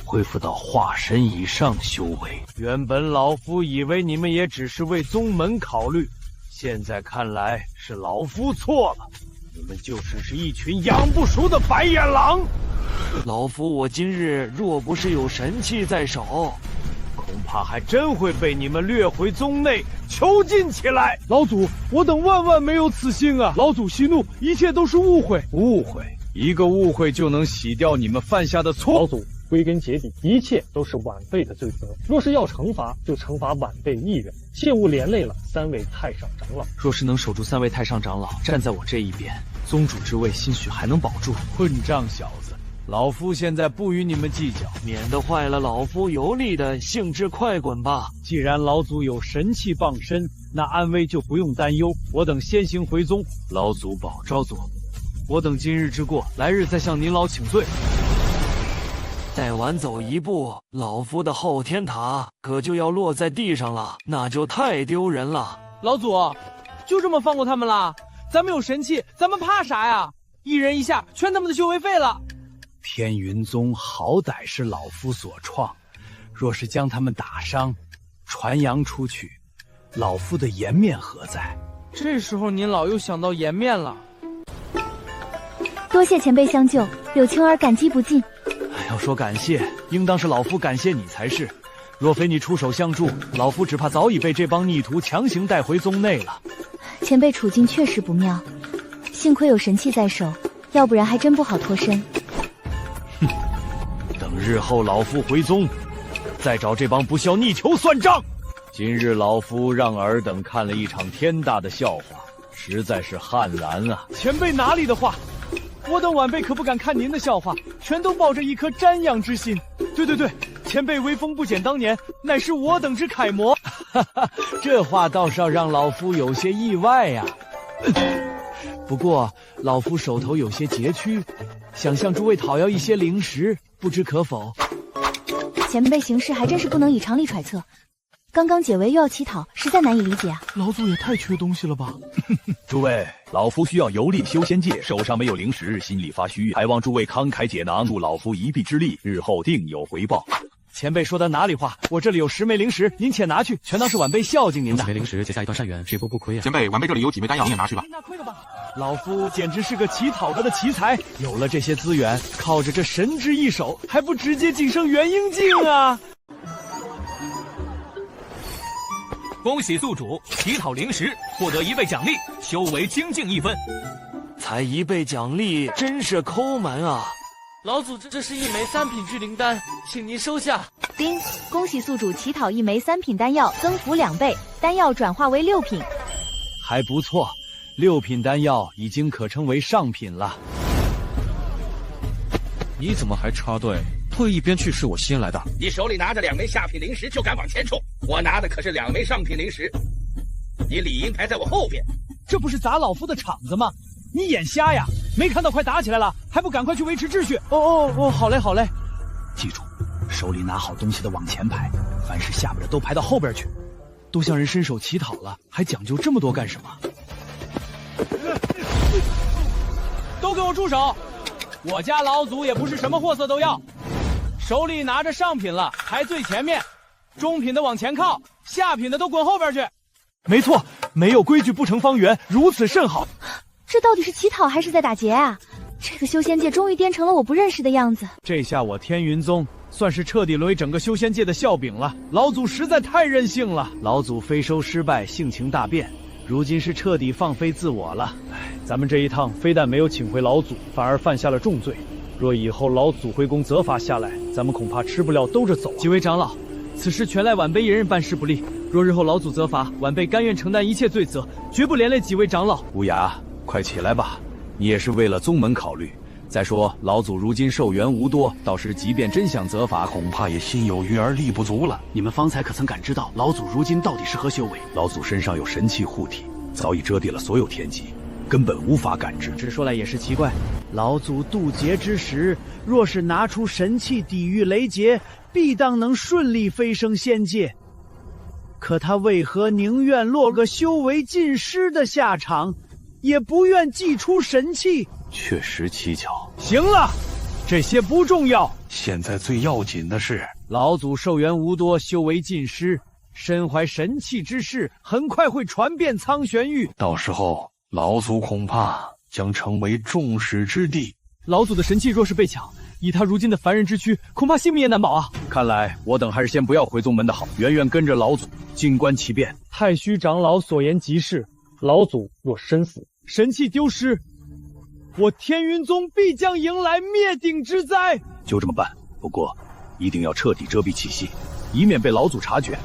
恢复到化神以上的修为。原本老夫以为你们也只是为宗门考虑，现在看来是老夫错了。你们就只是一群养不熟的白眼狼。老夫我今日若不是有神器在手，恐怕还真会被你们掠回宗内囚禁起来。老祖，我等万万没有此心啊！老祖息怒，一切都是误会。误会，一个误会就能洗掉你们犯下的错。老祖。归根结底，一切都是晚辈的罪责。若是要惩罚，就惩罚晚辈一人，切勿连累了3位太上长老。若是能守住3位太上长老，站在我这一边，宗主之位兴许还能保住。混账小子，老夫现在不与你们计较，免得坏了老夫游历的兴致。快滚吧！既然老祖有神器傍身，那安危就不用担忧。我等先行回宗。老祖保昭祖，我等今日之过，来日再向您老请罪。再晚走一步，老夫的后天塔可就要落在地上了，那就太丢人了。老祖，就这么放过他们了？咱们有神器，咱们怕啥呀？一人一下，全他们的修为废了。天云宗好歹是老夫所创，若是将他们打伤，传扬出去，老夫的颜面何在？这时候您老又想到颜面了。多谢前辈相救，柳青儿感激不尽。要说感谢，应当是老夫感谢你才是。若非你出手相助，老夫只怕早已被这帮逆徒强行带回宗内了。前辈处境确实不妙，幸亏有神器在手，要不然还真不好脱身。哼，等日后老夫回宗，再找这帮不孝逆囚算账。今日老夫让尔等看了一场天大的笑话，实在是汗颜啊！前辈哪里的话，我等晚辈可不敢看您的笑话，全都抱着一颗瞻仰之心。对，前辈威风不减当年，乃是我等之楷模。这话倒是要让老夫有些意外呀。不过老夫手头有些拮据，想向诸位讨要一些零食，不知可否？前辈行事还真是不能以常理揣测。刚刚解围又要乞讨，实在难以理解啊！老祖也太缺东西了吧！诸位，老夫需要游历修仙界，手上没有零食，心里发虚，还望诸位慷慨解囊，助老夫一臂之力，日后定有回报。前辈说的哪里话？我这里有10枚零食，您且拿去，全当是晚辈孝敬您的。10枚零食结下一段善缘，谁不亏啊？前辈，晚辈这里有几枚丹药，你也拿去吧。那亏了吧？老夫简直是个乞讨的奇才，有了这些资源，靠着这神之一手，还不直接晋升元婴境啊！恭喜宿主乞讨零食，获得1倍奖励，修为精进1分。才1倍奖励，真是抠门啊！老祖，这是1枚3品聚灵丹，请您收下。丁，恭喜宿主乞讨1枚3品丹药，增幅2倍，丹药转化为6品。还不错，6品丹药已经可称为上品了。你怎么还插队？退一边去，是我先来的。你手里拿着2枚下品灵石就敢往前冲，我拿的可是2枚上品灵石，你理应排在我后边。这不是砸老夫的场子吗？你眼瞎呀？没看到快打起来了，还不赶快去维持秩序？哦，好嘞。记住，手里拿好东西的往前排，凡是下边的都排到后边去。都向人伸手乞讨了，还讲究这么多干什么？都给我住手！我家老祖也不是什么货色都要。手里拿着上品了，排最前面；中品的往前靠，下品的都滚后边去。没错，没有规矩不成方圆，如此甚好。这到底是乞讨还是在打劫啊？这个修仙界终于颠成了我不认识的样子。这下我天云宗算是彻底沦为整个修仙界的笑柄了。老祖实在太任性了，老祖飞收失败，性情大变，如今是彻底放飞自我了。咱们这一趟非但没有请回老祖，反而犯下了重罪。若以后老祖回宫责罚下来，咱们恐怕吃不了兜着走啊！几位长老，此事全赖晚辈一人办事不力。若日后老祖责罚，晚辈甘愿承担一切罪责，绝不连累几位长老。无涯，快起来吧，你也是为了宗门考虑。再说老祖如今寿元无多，到时即便真想责罚，恐怕也心有余而力不足了。你们方才可曾感知到老祖如今到底是何修为？老祖身上有神气护体，早已遮蔽了所有天机，根本无法感知。这说来也是奇怪，老祖渡劫之时，若是拿出神器抵御雷劫，必当能顺利飞升仙界。可他为何宁愿落个修为尽失的下场，也不愿祭出神器？确实蹊跷。行了，这些不重要。现在最要紧的是，老祖寿元无多，修为尽失，身怀神器之事，很快会传遍苍玄域。到时候老祖恐怕将成为众矢之的。老祖的神器若是被抢，以他如今的凡人之躯，恐怕性命也难保啊！看来我等还是先不要回宗门的好，远远跟着老祖，静观其变。太虚长老所言极是，老祖若身死，神器丢失，我天云宗必将迎来灭顶之灾。就这么办，不过一定要彻底遮蔽气息，以免被老祖察觉。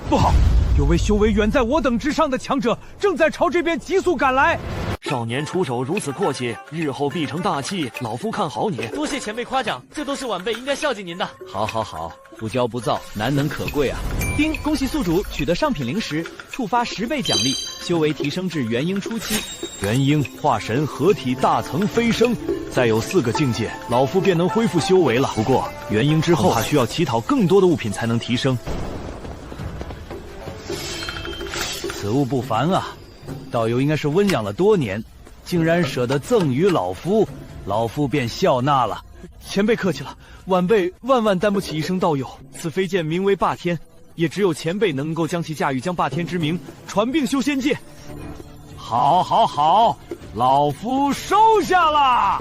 不好，有位修为远在我等之上的强者正在朝这边急速赶来。少年出手如此阔气，日后必成大器，老夫看好你。多谢前辈夸奖，这都是晚辈应该孝敬您的。好，不骄不躁，难能可贵啊！丁，恭喜宿主取得上品灵石，触发10倍奖励，修为提升至元婴初期。元婴、化神合体大层飞升，再有4个境界，老夫便能恢复修为了。不过元婴之后，怕需要乞讨更多的物品才能提升。此物不凡啊，道友应该是温养了多年，竟然舍得赠与老夫，老夫便笑纳了。前辈客气了，晚辈万担不起一声道友。此飞剑名为霸天，也只有前辈能够将其驾驭，将霸天之名传遍修仙界。好，老夫收下了。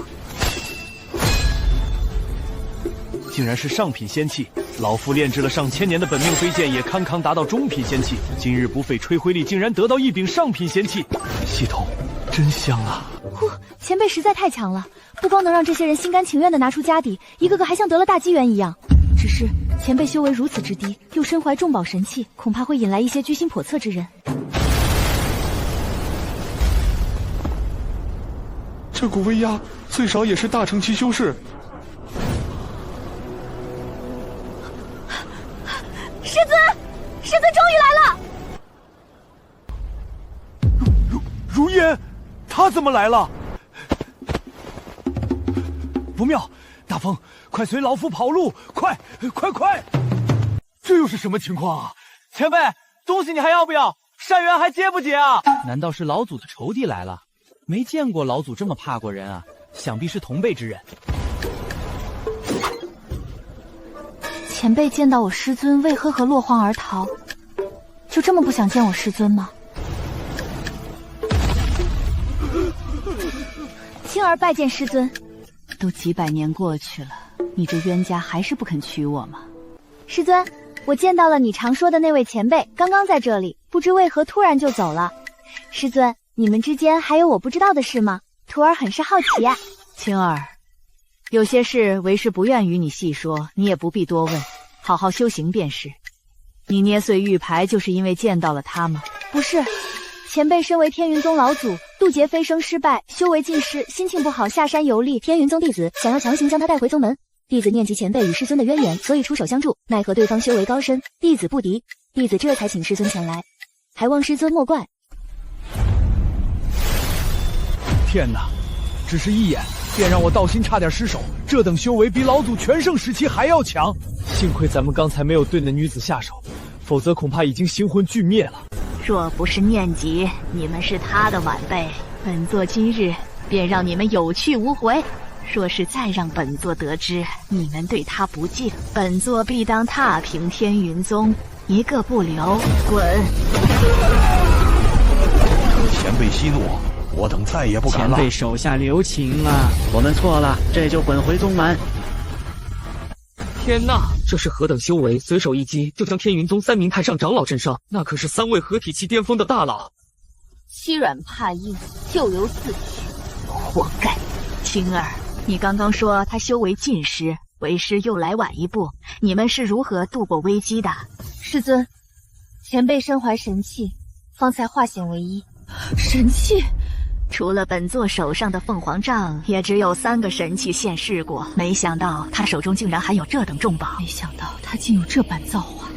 竟然是上品仙器，老夫炼制了上千年的本命飞剑，也堪达到中品仙器。今日不费吹灰力，竟然得到一柄上品仙器。系统，真香啊！呼，前辈实在太强了，不光能让这些人心甘情愿地拿出家底，一个个还像得了大机缘一样。只是前辈修为如此之低，又身怀重宝神器，恐怕会引来一些居心叵测之人。这股威压最少也是大乘期修士。师尊，师尊终于来了！如烟，他怎么来了？不妙，大风，快随老夫跑路！快！这又是什么情况啊？前辈，东西你还要不要？善缘还接不接啊？难道是老祖的仇弟来了？没见过老祖这么怕过人啊，想必是同辈之人。前辈见到我师尊，为何和落荒而逃？就这么不想见我师尊吗？青儿拜见师尊。都几百年过去了，你这冤家还是不肯娶我吗？师尊，我见到了你常说的那位前辈，刚刚在这里，不知为何突然就走了。师尊，你们之间还有我不知道的事吗？徒儿很是好奇啊。青儿，有些事为师不愿与你细说，你也不必多问，好好修行便是。你捏碎玉牌就是因为见到了他吗？不是，前辈身为天云宗老祖，渡劫飞升失败，修为尽失，心情不好下山游历。天云宗弟子想要强行将他带回宗门，弟子念及前辈与师尊的渊源，所以出手相助，奈何对方修为高深，弟子不敌，弟子这才请师尊前来，还望师尊莫怪。天哪，只是一眼便让我道心差点失手，这等修为比老祖全盛时期还要强。幸亏咱们刚才没有对那女子下手，否则恐怕已经形魂俱灭了。若不是念及你们是他的晚辈，本座今日便让你们有去无回。若是再让本座得知你们对他不敬，本座必当踏平天云宗，一个不留，滚！前辈息怒，我等再也不敢了。前辈手下留情啊！我们错了，这就滚回宗门。天呐，这是何等修为！随手一击就将天云宗3名太上长老震伤，那可是3位合体期巅峰的大佬。欺软怕硬，咎由自取，活该！青儿，你刚刚说他修为尽失，为师又来晚一步，你们是如何度过危机的？师尊，前辈身怀神器，方才化险为夷。神器？除了本座手上的凤凰杖，也只有3个神器现世过。没想到他手中竟然还有这等重宝，没想到他竟有这般造化。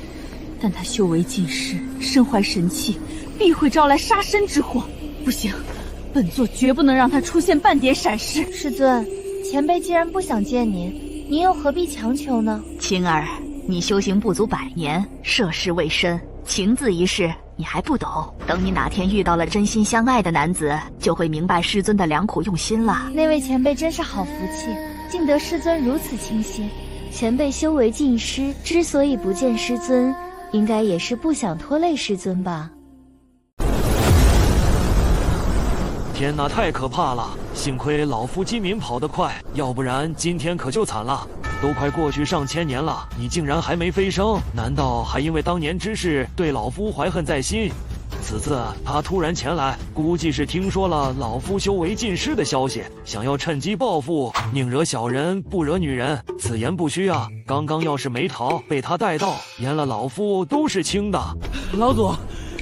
但他修为尽失，身怀神器，必会招来杀身之祸。不行，本座绝不能让他出现半点闪失。师尊，前辈既然不想见您，您又何必强求呢？青儿，你修行不足100年，涉世未深，情字一事你还不懂，等你哪天遇到了真心相爱的男子，就会明白师尊的良苦用心了。那位前辈真是好福气，竟得师尊如此倾心。前辈修为尽失，之所以不见师尊，应该也是不想拖累师尊吧。天哪，太可怕了！幸亏老夫机敏跑得快，要不然今天可就惨了。都快过去上千年了，你竟然还没飞升？难道还因为当年之事对老夫怀恨在心？此次他突然前来，估计是听说了老夫修为尽失的消息，想要趁机报复。宁惹小人，不惹女人，此言不虚啊！刚刚要是没逃，被他带到，延了老夫都是轻的。老祖，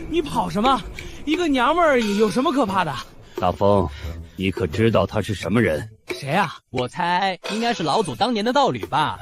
你跑什么？一个娘们而已，有什么可怕的？大风，你可知道他是什么人？谁啊？我猜应该是老祖当年的道侣吧。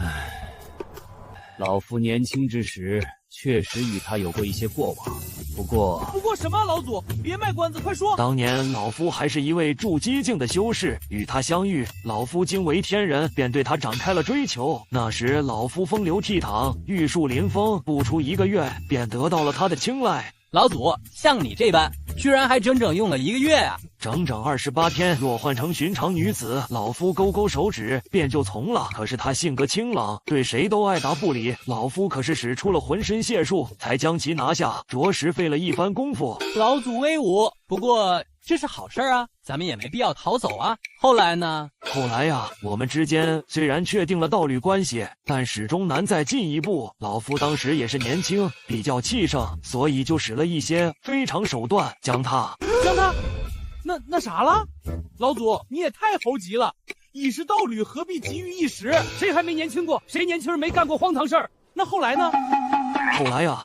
老夫年轻之时确实与他有过一些过往，不过什么？老祖，别卖关子，快说！当年老夫还是一位筑基境的修士，与他相遇，老夫惊为天人，便对他展开了追求。那时老夫风流倜傥，玉树临风，不出1个月便得到了他的青睐。老祖，像你这般，居然还整整用了1个月啊！整整28天，若换成寻常女子，老夫勾勾手指便就从了。可是她性格清朗，对谁都爱答不理，老夫可是使出了浑身解数，才将其拿下，着实费了一番功夫。老祖威武，不过这是好事啊，咱们也没必要逃走啊。后来呢？后来呀，我们之间虽然确定了道侣关系，但始终难再进一步。老夫当时也是年轻，比较气盛，所以就使了一些非常手段，将他那啥了？老祖，你也太猴急了！已是道侣，何必急于一时？谁还没年轻过？谁年轻人没干过荒唐事儿？那后来呢？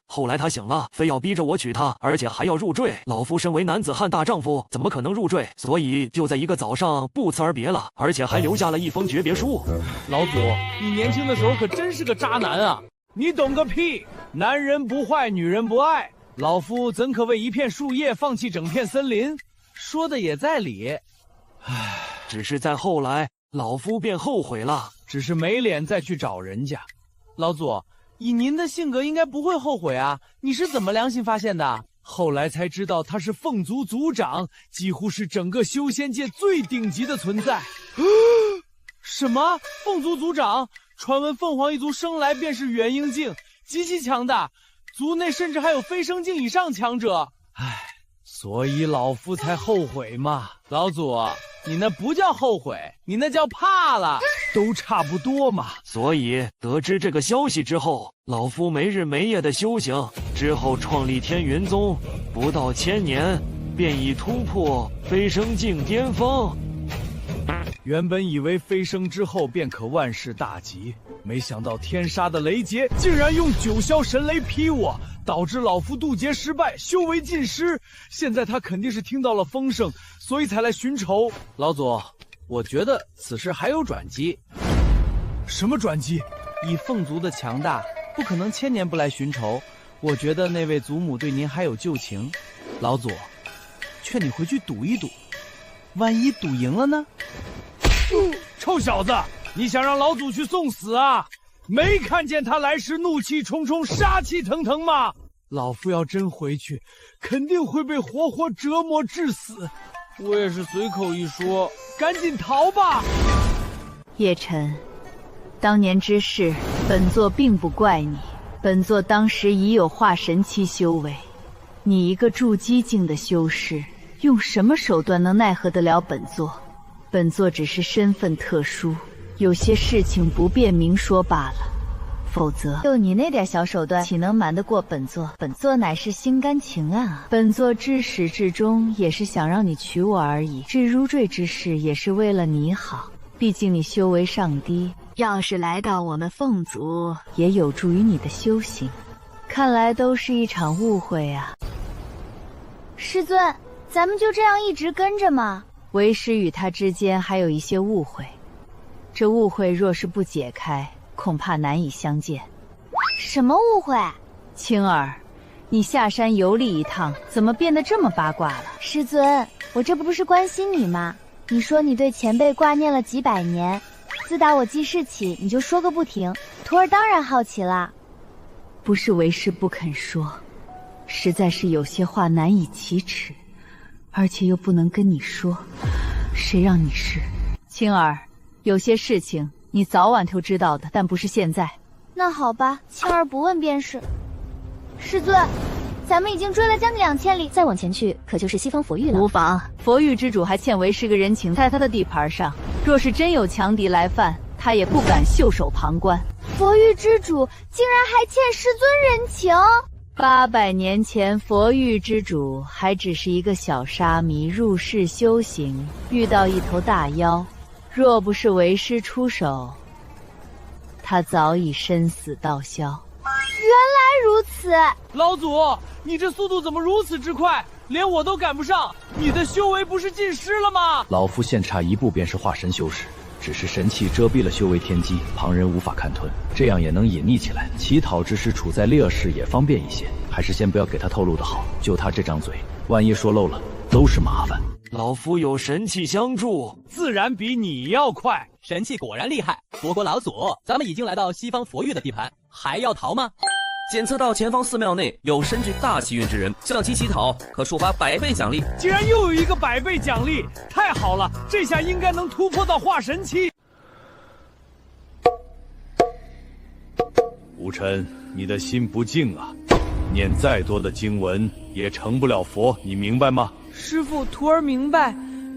后来他醒了，非要逼着我娶她，而且还要入赘。老夫身为男子汉大丈夫，怎么可能入赘？所以就在一个早上不辞而别了，而且还留下了一封诀别书。老祖，你年轻的时候可真是个渣男啊！你懂个屁！男人不坏，女人不爱。老夫怎可为一片树叶放弃整片森林？说的也在理。唉，只是在后来，老夫便后悔了，只是没脸再去找人家。老祖，以您的性格，应该不会后悔啊！你是怎么良心发现的？后来才知道他是凤族族长，几乎是整个修仙界最顶级的存在。什么？凤族族长？传闻凤凰一族生来便是元婴境，极其强大，族内甚至还有飞升境以上强者。唉，所以老夫才后悔嘛。老祖，你那不叫后悔，你那叫怕了，都差不多嘛。所以得知这个消息之后，老夫没日没夜的修行，之后创立天云宗，不到1000年便已突破飞升境巅峰。原本以为飞升之后便可万事大吉，没想到天杀的雷劫竟然用9霄神雷劈我，导致老夫渡劫失败，修为尽失。现在他肯定是听到了风声，所以才来寻仇。老祖，我觉得此事还有转机。什么转机？以凤族的强大，不可能1000年不来寻仇。我觉得那位祖母对您还有旧情。老祖，劝你回去赌一赌，万一赌赢了呢？臭小子，你想让老祖去送死啊？没看见他来时怒气冲冲、杀气腾腾吗？老夫要真回去，肯定会被活活折磨致死。我也是随口一说，赶紧逃吧。叶晨，当年之事，本座并不怪你。本座当时已有化神期修为，你一个筑基境的修士，用什么手段能奈何得了本座？本座只是身份特殊，有些事情不便明说罢了。否则，就你那点小手段，岂能瞒得过本座？本座乃是心甘情愿啊！本座至始至终也是想让你娶我而已。至入赘之事，也是为了你好。毕竟你修为尚低，要是来到我们凤族，也有助于你的修行。看来都是一场误会啊！师尊，咱们就这样一直跟着吗？为师与他之间还有一些误会，这误会若是不解开，恐怕难以相见。什么误会？青儿，你下山游历一趟，怎么变得这么八卦了？师尊，我这不是关心你吗？你说你对前辈挂念了几百年，自打我记事起，你就说个不停。徒儿当然好奇啦。不是为师不肯说，实在是有些话难以启齿。而且又不能跟你说，谁让你是？青儿，有些事情你早晚就知道的，但不是现在。那好吧，青儿不问便是。师尊，咱们已经追了将近2000里，再往前去可就是西方佛域了。无妨，佛域之主还欠为师个人情，在他的地盘上，若是真有强敌来犯，他也不敢袖手旁观。佛域之主竟然还欠师尊人情！800年前，佛域之主还只是一个小沙弥，入世修行，遇到一头大妖，若不是为师出手，他早已身死道消。原来如此，老祖，你这速度怎么如此之快，连我都赶不上？你的修为不是尽失了吗？老夫现差一步便是化神修士。只是神气遮蔽了修为天机，旁人无法看吞，这样也能隐匿起来。乞讨之时处在劣势也方便一些，还是先不要给他透露的好。就他这张嘴，万一说漏了，都是麻烦。老夫有神气相助，自然比你要快。神气果然厉害。不过老祖，咱们已经来到西方佛域的地盘，还要逃吗？检测到前方寺庙内有身具大气运之人，向其乞讨，可触发100倍奖励。竟然又有一个100倍奖励，太好了！这下应该能突破到化神期。吴尘，你的心不静啊！念再多的经文也成不了佛，你明白吗？师父，徒儿明白，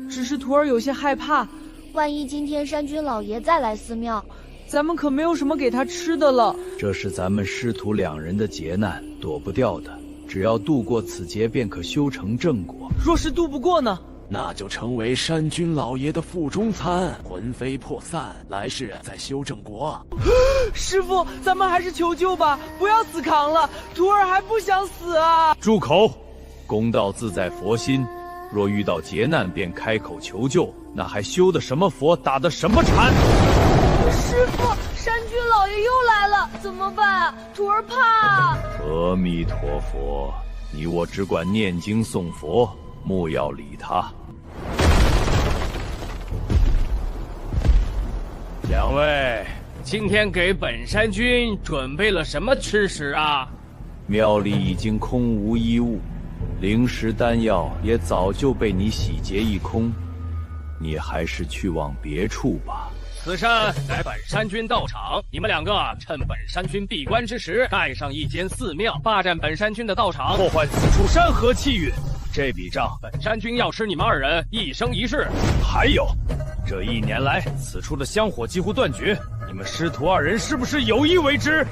只是徒儿有些害怕。万一今天山君老爷再来寺庙，咱们可没有什么给他吃的了。这是咱们师徒2人的劫难，躲不掉的。只要渡过此劫，便可修成正果。若是渡不过呢？那就成为山君老爷的腹中餐，魂飞魄散，来世再修正果。师傅，咱们还是求救吧，不要死扛了，徒儿还不想死啊！住口！公道自在佛心，若遇到劫难便开口求救，那还修的什么佛，打的什么禅？师傅，山君老爷又来了，怎么办？徒儿怕。阿弥陀佛，你我只管念经诵佛，莫要理他。两位，今天给本山君准备了什么吃食啊？庙里已经空无一物，灵石丹药也早就被你洗劫一空，你还是去往别处吧。此山乃本山君道场，你们两个趁本山君闭关之时，盖上一间寺庙，霸占本山君的道场，破坏此处山河气运。这笔账，本山君要吃你们二人一生一世。还有，这1年来，此处的香火几乎断绝，你们师徒2人是不是有意为之？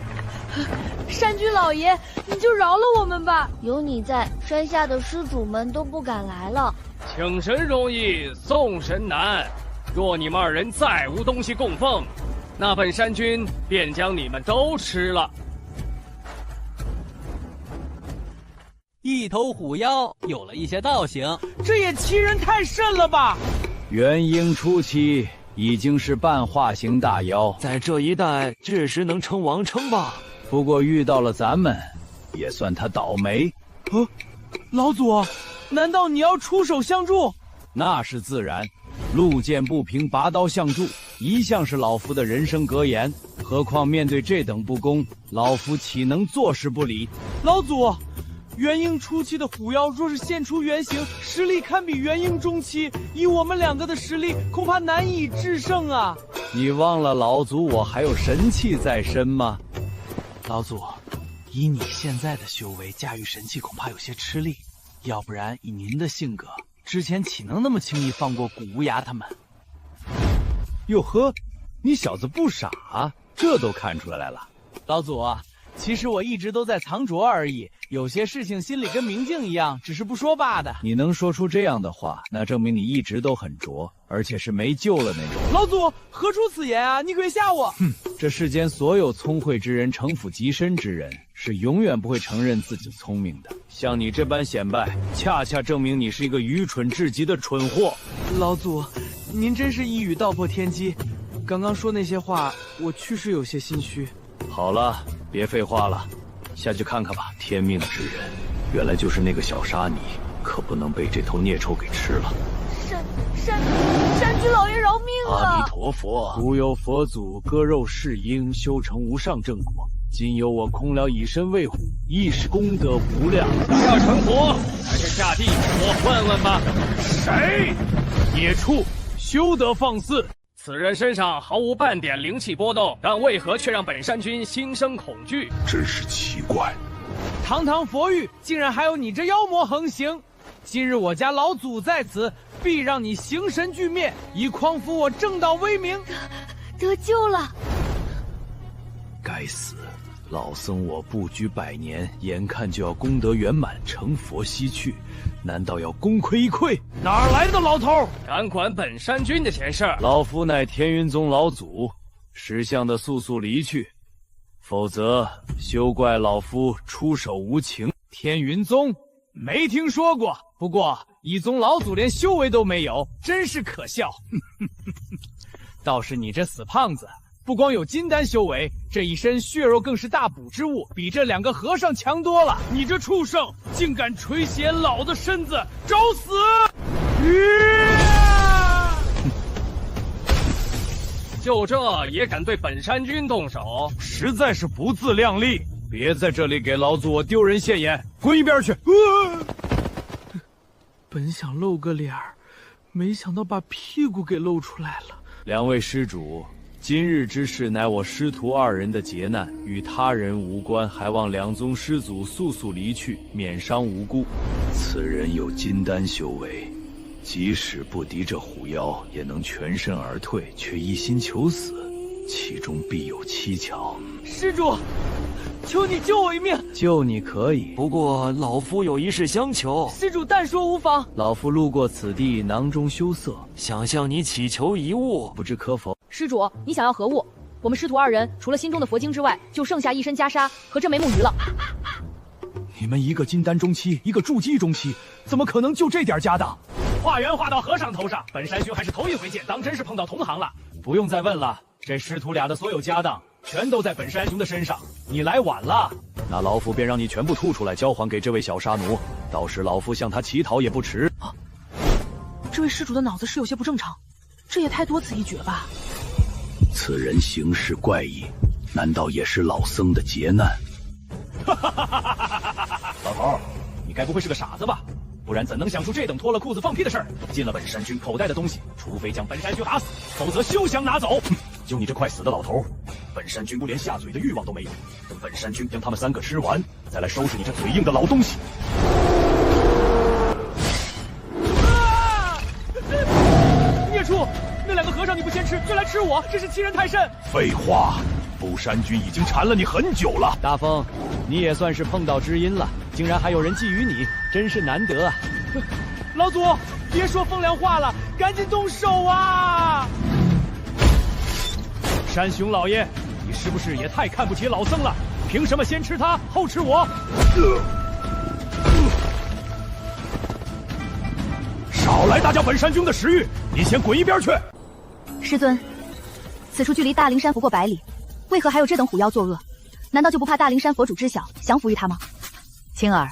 山君老爷，你就饶了我们吧！有你在，山下的施主们都不敢来了。请神容易送神难，若你们二人再无东西供奉，那本山君便将你们都吃了。一头虎妖有了一些道行，这也欺人太甚了吧！元婴初期已经是半化形大妖，在这一带确实能称王称霸。不过遇到了咱们，也算他倒霉。老祖，难道你要出手相助？那是自然，路见不平拔刀相助，一向是老夫的人生格言。何况面对这等不公，老夫岂能坐视不理？老祖，元婴初期的虎妖若是现出原形，实力堪比元婴中期，以我们2个的实力，恐怕难以制胜啊！你忘了老祖我还有神器在身吗？老祖，以你现在的修为，驾驭神器恐怕有些吃力，要不然以您的性格，之前岂能那么轻易放过古无涯他们？哟呵，你小子不傻啊，这都看出来了。老祖，其实我一直都在藏拙而已，有些事情心里跟明镜一样，只是不说罢的。你能说出这样的话，那证明你一直都很拙，而且是没救了那种。老祖，何出此言啊？你鬼吓我！哼，这世间所有聪慧之人，城府极深之人，是永远不会承认自己聪明的。像你这般显摆，恰恰证明你是一个愚蠢至极的蠢货。老祖，您真是一语道破天机。刚刚说那些话，我确实有些心虚。好了，别废话了，下去看看吧。天命之人，原来就是那个小沙弥，可不能被这头孽畜给吃了。山君老爷饶命啊！阿弥陀佛，古有佛祖割肉噬鹰，修成无上正果。今有我空了以身喂虎，亦是功德无量。不要成佛，还是下地我问问吧。谁？孽畜，休得放肆！此人身上毫无半点灵气波动，但为何却让本山君心生恐惧？真是奇怪。堂堂佛域，竟然还有你这妖魔横行！今日我家老祖在此，必让你形神俱灭，以匡扶我正道威名。得救了！该死！老僧我不拘100年，眼看就要功德圆满，成佛西去，难道要功亏一篑？哪来的老头，敢管本山君的闲事？老夫乃天云宗老祖，识相的速速离去，否则休怪老夫出手无情。天云宗没听说过，不过一宗老祖连修为都没有，真是可笑。倒是你这死胖子，不光有金丹修为，这一身血肉更是大补之物，比这2个和尚强多了。你这畜生，竟敢垂涎老的身子，找死！就这也敢对本山君动手，实在是不自量力！别在这里给老祖我丢人现眼，滚一边去！本想露个脸儿，没想到把屁股给露出来了。2位施主，今日之事乃我师徒2人的劫难，与他人无关，还望2宗师祖速速离去，免伤无辜。此人有金丹修为，即使不敌这虎妖，也能全身而退，却一心求死，其中必有蹊跷。施主，求你救我一命！救你可以，不过老夫有一事相求。施主但说无妨。老夫路过此地，囊中羞涩，想向你祈求一物，不知可否？施主，你想要何物？我们师徒二人除了心中的佛经之外，就剩下一身袈裟和这枚木鱼了。你们一个金丹中期，一个筑基中期，怎么可能就这点家当？化缘化到和尚头上，本山兄还是头一回见，当真是碰到同行了。不用再问了，这师徒俩的所有家当全都在本山兄的身上，你来晚了。那老夫便让你全部吐出来，交还给这位小沙奴，到时老夫向他乞讨也不迟。这位施主的脑子是有些不正常，这也太多此一举了吧？此人行事怪异，难道也是老僧的劫难？老头，你该不会是个傻子吧？不然怎能想出这等脱了裤子放屁的事儿？进了本山君口袋的东西，除非将本山君打死，否则休想拿走。就你这快死的老头，本山君不连下嘴的欲望都没有。等本山君将他们3个吃完，再来收拾你这嘴硬的老东西。孽畜！那2个和尚你不先吃，却来吃我，真是欺人太甚！废话，不山君已经缠了你很久了。大风，你也算是碰到知音了，竟然还有人觊觎你，真是难得啊！老祖，别说风凉话了，赶紧动手啊！山熊老爷，你是不是也太看不起老僧了？凭什么先吃他，后吃我？少来打搅本山君的食欲，你先滚一边去！师尊，此处距离大灵山不过100里，为何还有这等虎妖作恶？难道就不怕大灵山佛主知晓，降服于他吗？青儿，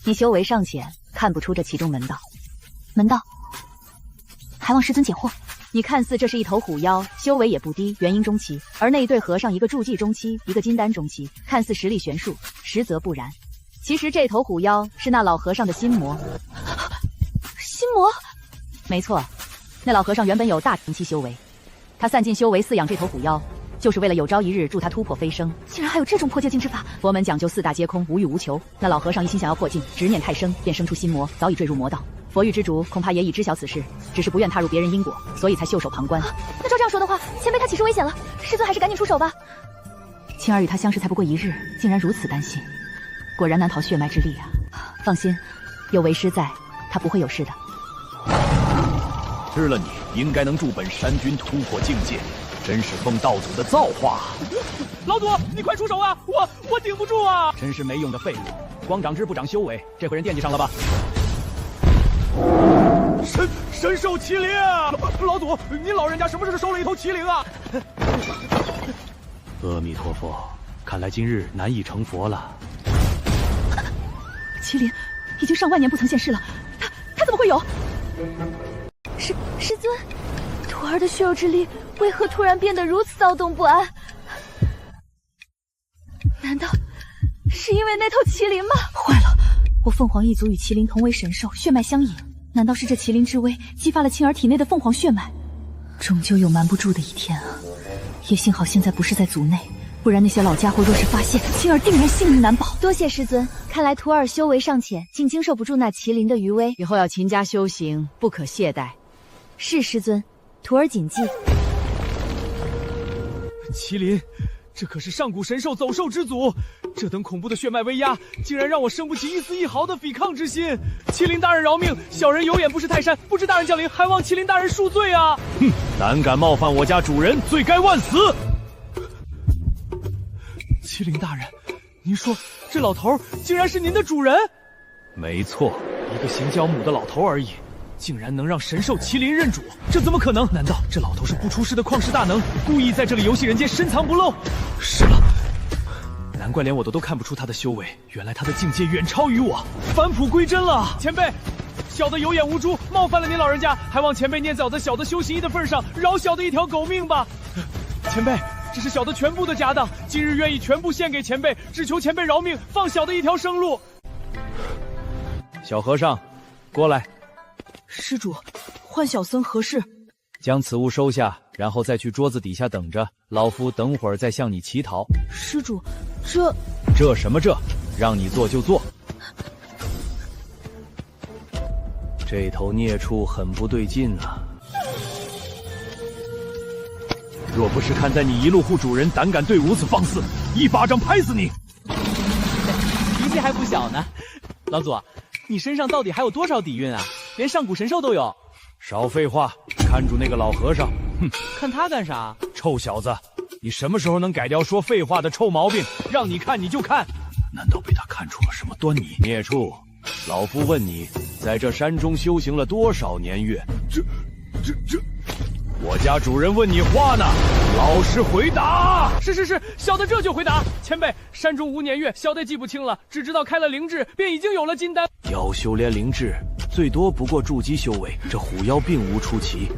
你修为尚浅，看不出这其中门道。门道？还望师尊解惑。你看似这是一头虎妖，修为也不低，元婴中期；而那一对和尚，一个筑基中期，一个金丹中期，看似实力悬殊，实则不然。其实这头虎妖是那老和尚的心魔。心魔？没错，那老和尚原本有大乘期修为，他散尽修为饲养这头虎妖，就是为了有朝一日助他突破飞升。竟然还有这种破戒禁之法！佛门讲究4大皆空，无欲无求。那老和尚一心想要破境，执念太生，便生出心魔，早已坠入魔道。佛域之主恐怕也已知晓此事，只是不愿踏入别人因果，所以才袖手旁观。那照这样说的话，前辈他岂是危险了？师尊还是赶紧出手吧。青儿与他相识才不过1日，竟然如此担心，果然难逃血脉之力啊！放心，有为师在，他不会有事的。吃了你，应该能助本山君突破境界，真是奉道祖的造化。老祖，你快出手啊！我顶不住啊！真是没用的废物，光长知不长修为，这回人惦记上了吧？神兽麒麟啊！老祖，您老人家什么时候收了一头麒麟啊？阿弥陀佛，看来今日难以成佛了。麒麟已经上万年不曾现世了，他怎么会有？师尊，徒儿的血肉之力为何突然变得如此躁动不安？难道是因为那头麒麟吗？坏了，我凤凰一族与麒麟同为神兽，血脉相引。难道是这麒麟之威激发了青儿体内的凤凰血脉？终究有瞒不住的一天啊！也幸好现在不是在族内，不然那些老家伙若是发现，青儿定然性命难保。多谢师尊，看来徒儿修为尚浅，竟经受不住那麒麟的余威，以后要勤加修行，不可懈怠。是师尊，徒儿谨记。麒麟，这可是上古神兽，走兽之祖，这等恐怖的血脉威压，竟然让我生不起一丝一毫的抵抗之心。麒麟大人饶命，小人有眼不识泰山，不知大人降临，还望麒麟大人恕罪啊！哼，胆敢冒犯我家主人，罪该万死！麒麟大人，您说这老头竟然是您的主人？没错，一个行教母的老头而已，竟然能让神兽麒麟认主，这怎么可能？难道这老头是不出世的旷世大能，故意在这里游戏人间，深藏不露？是了，难怪连我都看不出他的修为，原来他的境界远超于我，返璞归真了。前辈，小的有眼无珠，冒犯了您老人家，还望前辈念在我的小的修行义的份上，饶小的一条狗命吧。前辈，这是小的全部的家当，今日愿意全部献给前辈，只求前辈饶命，放小的一条生路。小和尚，过来。施主，唤小僧何事？将此物收下，然后再去桌子底下等着，老夫等会儿再向你乞讨。施主，这什么这？让你做就做。这头孽畜很不对劲啊！若不是看在你一路护主人，胆敢对如此放肆，一巴掌拍死你！气还不小呢。老祖，你身上到底还有多少底蕴啊？连上古神兽都有。少废话，看住那个老和尚。哼，看他干啥？臭小子，你什么时候能改掉说废话的臭毛病？让你看你就看。难道被他看出了什么端倪？孽畜，老夫问你，在这山中修行了多少年月？这，我家主人问你话呢，老实回答。是，小的这就回答。前辈，山中无年月，小的记不清了，只知道开了灵智，便已经有了金丹。要修炼灵智，最多不过筑基修为。这虎妖并无出奇，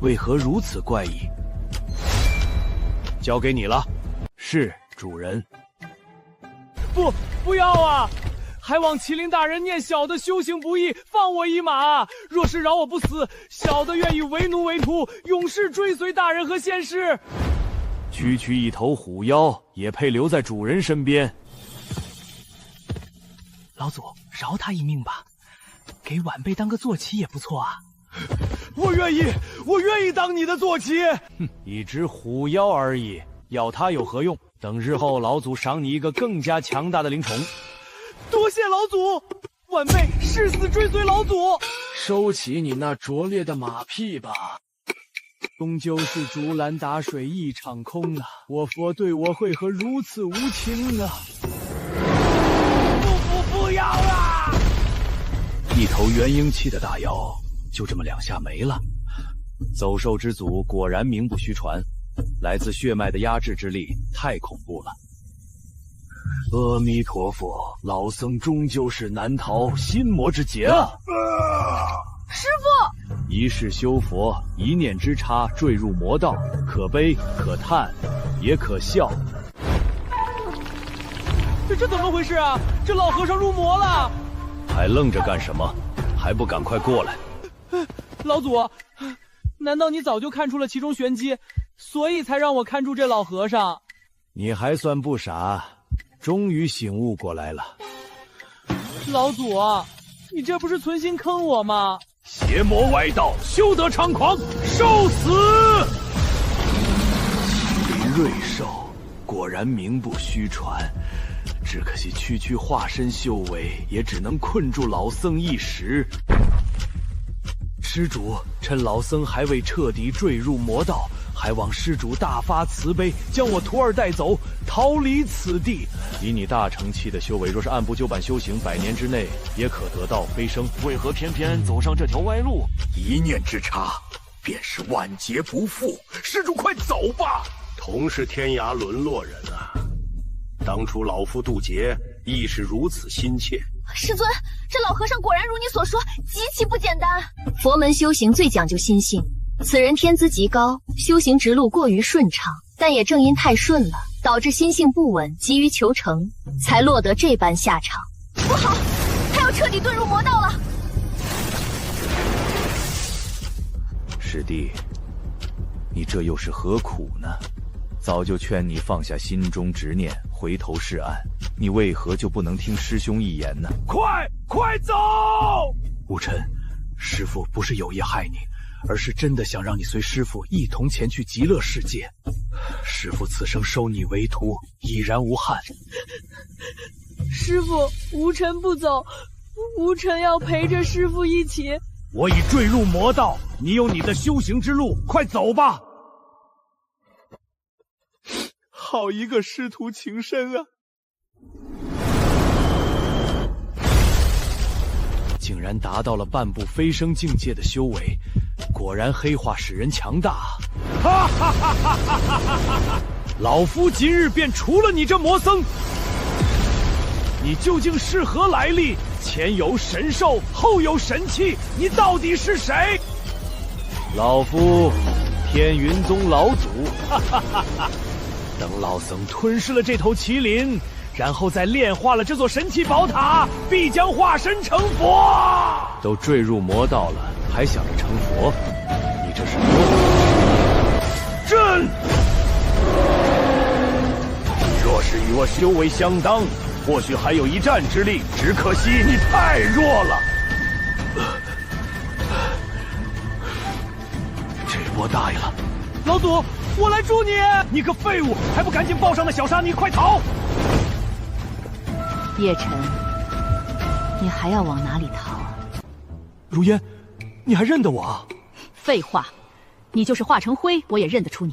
为何如此怪异？交给你了。是，主人。不要啊！还望麒麟大人念小的修行不易，放我一马。若是饶我不死，小的愿意为奴为仆，永世追随大人和仙师。区区一头虎妖，也配留在主人身边？老祖，饶他一命吧，给晚辈当个坐骑也不错啊。我愿意当你的坐骑。哼，一只虎妖而已，要它有何用？等日后老祖赏你一个更加强大的灵宠。多谢老祖，晚辈誓死追随老祖。收起你那拙劣的马屁吧，终究是竹篮打水一场空啊！我佛对我为何如此无情啊？不要啊！一头元婴期的大妖，就这么2下没了。走兽之祖果然名不虚传，来自血脉的压制之力太恐怖了。阿弥陀佛，老僧终究是难逃心魔之劫啊！师父，一世修佛，一念之差坠入魔道，可悲可叹，也可笑。这怎么回事啊？这老和尚入魔了！还愣着干什么？还不赶快过来！老祖，难道你早就看出了其中玄机，所以才让我看住这老和尚？你还算不傻，终于醒悟过来了。老祖，你这不是存心坑我吗？邪魔外道，休得猖狂，受死！麒麟瑞兽，果然名不虚传。只可惜区区化身修为，也只能困住老僧一时。施主，趁老僧还未彻底坠入魔道，还望施主大发慈悲，将我徒儿带走，逃离此地。以你大成期的修为，若是按部就班修行，100年之内也可得道飞升。为何偏偏走上这条歪路？一念之差，便是万劫不复。施主，快走吧！同是天涯沦落人啊！当初老夫渡劫亦是如此心切。师尊，这老和尚果然如你所说，极其不简单。佛门修行最讲究心性，此人天资极高，修行之路过于顺畅，但也正因太顺了，导致心性不稳，急于求成，才落得这般下场。不好，他要彻底遁入魔道了。师弟，你这又是何苦呢？早就劝你放下心中执念，回头是岸，你为何就不能听师兄一言呢？快走！无尘，师父不是有意害你，而是真的想让你随师父一同前去极乐世界。师父此生收你为徒，已然无憾。师父，无尘不走，无尘要陪着师父一起。我已坠入魔道，你有你的修行之路，快走吧。好一个师徒情深啊！竟然达到了半步飞升境界的修为，果然黑化使人强大。哈哈哈哈哈哈！老夫今日便除了你这魔僧。你究竟是何来历？前有神兽，后有神器，你到底是谁？老夫天云宗老祖。哈哈哈哈！等老僧吞噬了这头麒麟，然后再炼化了这座神器宝塔，必将化身成佛。都坠入魔道了，还想着成佛？你这是魔法朕！若是与我修为相当，或许还有一战之力，只可惜你太弱了。这波大意了。老祖，我来助你！你个废物，还不赶紧抱上那小沙弥，快逃！叶晨，你还要往哪里逃啊？如烟，你还认得我啊？废话，你就是化成灰，我也认得出你。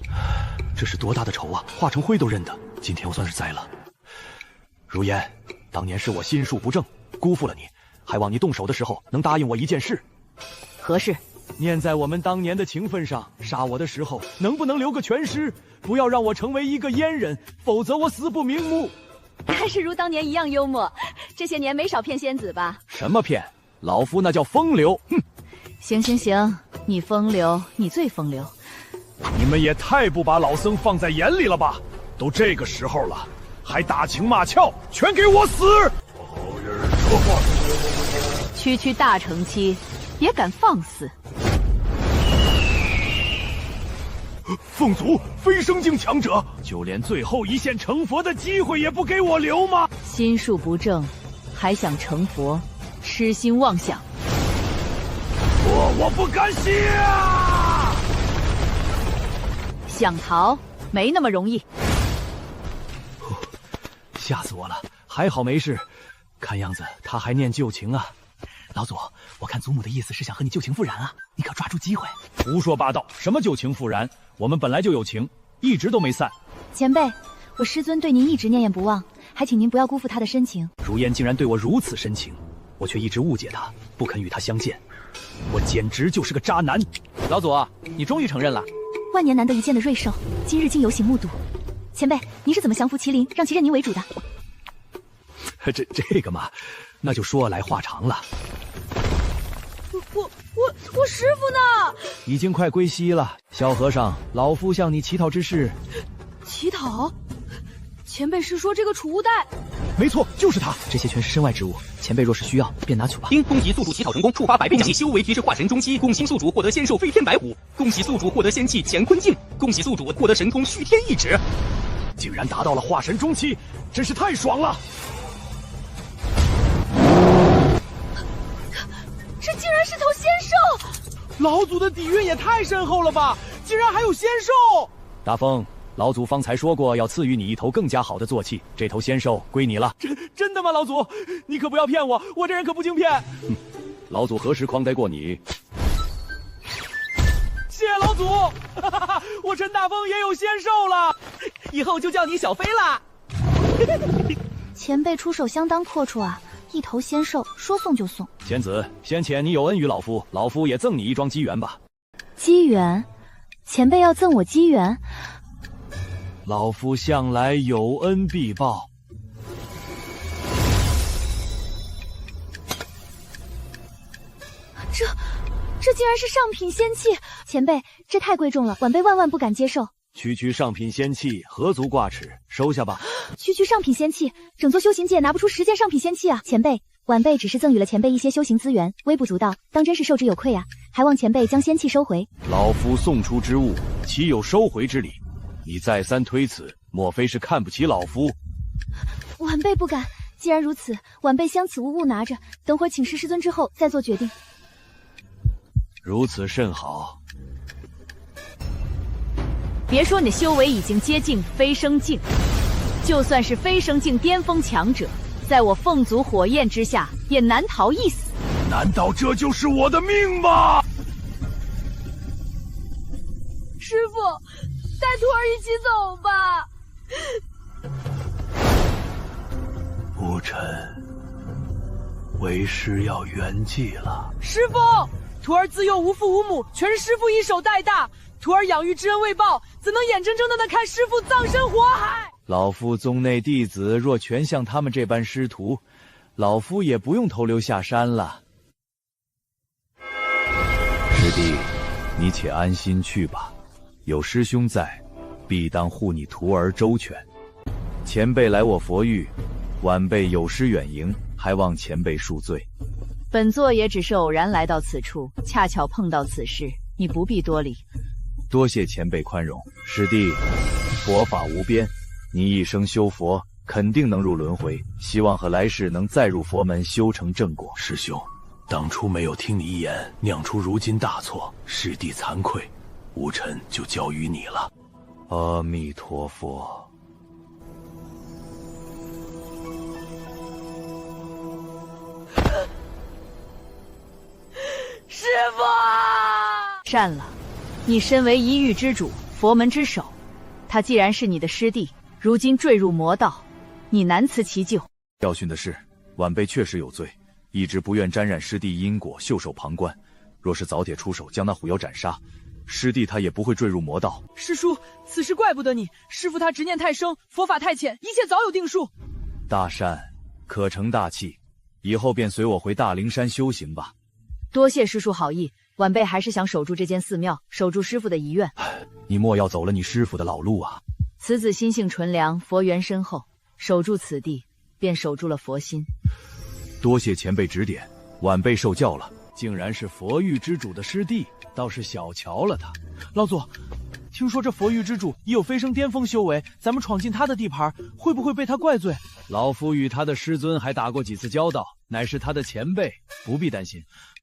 这是多大的仇啊！化成灰都认得，今天我算是栽了。如烟，当年是我心术不正，辜负了你，还望你动手的时候能答应我一件事。何事？念在我们当年的情分上，杀我的时候能不能留个全尸？不要让我成为一个阉人，否则我死不瞑目。还是如当年一样幽默，这些年没少骗仙子吧？什么骗？老夫那叫风流。哼！行行行，你风流，你最风流。你们也太不把老僧放在眼里了吧！都这个时候了，还打情骂俏，全给我死！好人说话。区区大成期，也敢放肆？凤族飞升境强者，就连最后一线成佛的机会也不给我留吗？心术不正，还想成佛，痴心妄想！我不甘心啊！想逃没那么容易。吓死我了！还好没事，看样子他还念旧情啊。老祖，我看祖母的意思是想和你旧情复燃啊，你可抓住机会。胡说八道！什么旧情复燃？我们本来就有情，一直都没散。前辈，我师尊对您一直念念不忘，还请您不要辜负他的深情。如烟竟然对我如此深情，我却一直误解他，不肯与他相见。我简直就是个渣男。老祖，你终于承认了。万年难得一见的瑞兽，今日竟有幸目睹。前辈，您是怎么降服麒麟，让其认您为主的？这个嘛，那就说来话长了。我师傅呢？已经快归西了。小和尚，老夫向你乞讨之事。乞讨？前辈是说这个储物袋？没错，就是他。这些全是身外之物，前辈若是需要，便拿取吧。恭喜宿主乞讨成功，触发100倍奖励，修为提升化神中期。恭喜宿主获得仙兽飞天白虎，恭喜宿主获得仙器乾坤镜，恭喜宿主获得神通续天一指。竟然达到了化神中期，真是太爽了！这竟然是头仙兽！老祖的底蕴也太深厚了吧！竟然还有仙兽！大风，老祖方才说过要赐予你一头更加好的坐骑，这头仙兽归你了。真的吗，老祖？你可不要骗我，我这人可不经骗。老祖何时诓待过你？谢谢老祖，我陈大风也有仙兽了，以后就叫你小飞啦。前辈出手相当阔绰啊，一头仙兽说送就送。仙子，先前你有恩于老夫，老夫也赠你一桩机缘吧。机缘？前辈要赠我机缘？老夫向来有恩必报。这竟然是上品仙器！前辈，这太贵重了，晚辈万万不敢接受。区上品仙器，何足挂齿，收下吧。区上品仙器，整座修行界拿不出10件上品仙器啊！前辈，晚辈只是赠予了前辈一些修行资源，微不足道，当真是受之有愧啊！还望前辈将仙器收回。老夫送出之物，岂有收回之理？你再三推辞，莫非是看不起老夫？晚辈不敢。既然如此，晚辈将此物误拿着，等会请示师尊之后再做决定。如此甚好。别说你修为已经接近飞升境，就算是飞升境巅峰强者，在我凤族火焰之下，也难逃一死。难道这就是我的命吗？师傅，带徒儿一起走吧。无尘，为师要圆寂了。师傅，徒儿自幼无父无母，全是师傅一手带大，徒儿养育之恩未报，怎能眼睁睁的看师傅葬身火海？老夫宗内弟子若全像他们这般师徒，老夫也不用投流下山了。师弟，你且安心去吧，有师兄在，必当护你徒儿周全。前辈来我佛域，晚辈有失远迎，还望前辈恕罪。本座也只是偶然来到此处，恰巧碰到此事，你不必多礼。多谢前辈宽容。师弟，佛法无边，你一生修佛，肯定能入轮回，希望和来世能再入佛门修成正果。师兄，当初没有听你一言，酿出如今大错，师弟惭愧，无尘就交于你了。阿弥陀佛。师傅！善了，你身为一域之主，佛门之首，他既然是你的师弟，如今坠入魔道，你难辞其咎。教训的是，晚辈确实有罪，一直不愿沾染师弟因果，袖手旁观。若是早点出手将那虎妖斩杀，师弟他也不会坠入魔道。师叔，此事怪不得你，师父他执念太深，佛法太浅，一切早有定数。大善，可成大器，以后便随我回大灵山修行吧。多谢师叔好意，晚辈还是想守住这间寺庙，守住师父的遗愿。你莫要走了你师父的老路啊！此子心性纯良，佛缘深厚，守住此地，便守住了佛心。多谢前辈指点，晚辈受教了。竟然是佛域之主的师弟，倒是小瞧了他。老祖，听说这佛域之主已有飞升巅峰修为，咱们闯进他的地盘，会不会被他怪罪？老夫与他的师尊还打过几次交道，乃是他的前辈，不必担心。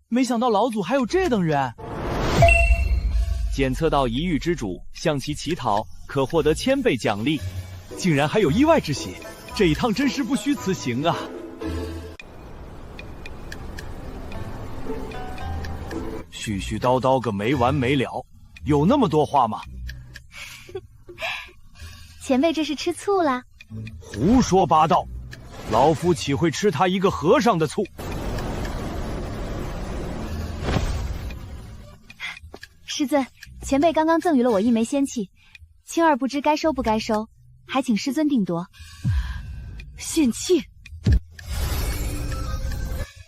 没想到老祖还有这等缘。检测到一域之主，向其乞讨，可获得1000倍奖励。竟然还有意外之喜，这一趟真是不虚此行啊！絮絮叨叨个没完没了，有那么多话吗？前辈这是吃醋啦？胡说八道，老夫岂会吃他一个和尚的醋？师尊，前辈刚刚赠予了我一枚仙器，青儿不知该收不该收，还请师尊定夺。仙器，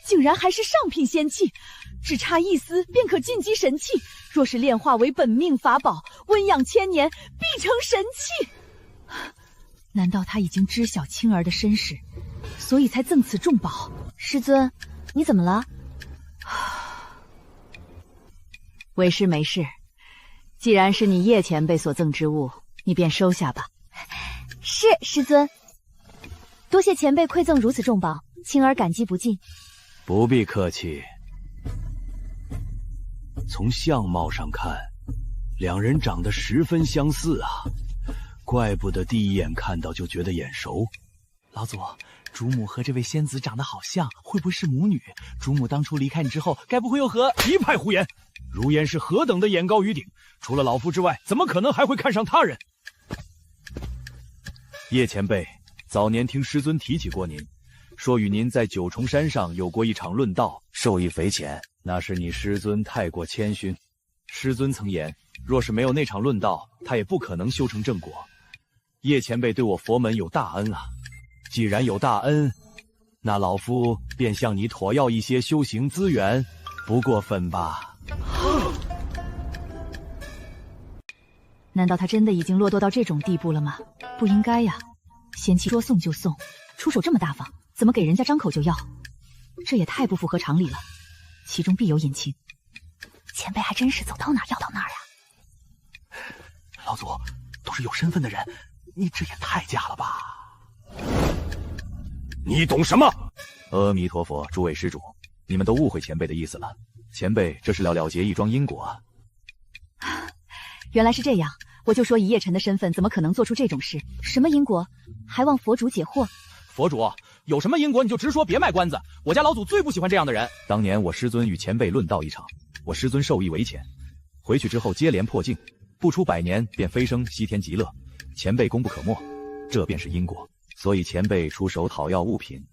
竟然还是上品仙器！只差一丝便可晋级神器，若是炼化为本命法宝，温养千年，必成神器。难道他已经知晓青儿的身世，所以才赠此重宝？师尊，你怎么了？为师没事，既然是你叶前辈所赠之物，你便收下吧。是师尊，多谢前辈馈赠如此重宝，青儿感激不尽。不必客气。从相貌上看，两人长得十分相似啊，怪不得第一眼看到就觉得眼熟。老祖，主母和这位仙子长得好像，会不会是母女？主母当初离开你之后，该不会又和……一派胡言！如烟是何等的眼高于顶，除了老夫之外，怎么可能还会看上他人？叶前辈，早年听师尊提起过您，说与您在九重山上有过一场论道，受益匪浅。那是你师尊太过谦逊。师尊曾言，若是没有那场论道，他也不可能修成正果。叶前辈对我佛门有大恩啊，既然有大恩，那老夫便向你讨要一些修行资源，不过分吧？难道他真的已经落堕到这种地步了吗？不应该呀，仙器说送就送，出手这么大方，怎么给人家张口就要？这也太不符合常理了，其中必有隐情。前辈还真是走到哪要到哪呀！老祖，都是有身份的人，你这也太假了吧？你懂什么？阿弥陀佛，诸位施主，你们都误会前辈的意思了。前辈这是了结一桩因果啊。原来是这样，我就说以叶辰的身份怎么可能做出这种事？什么因果？还望佛主解惑。佛主，有什么因果你就直说，别卖关子。我家老祖最不喜欢这样的人。当年我师尊与前辈论道一场，我师尊受益匪浅，回去之后接连破境，不出100年便飞升西天极乐，前辈功不可没，这便是因果。所以前辈出手讨要物品，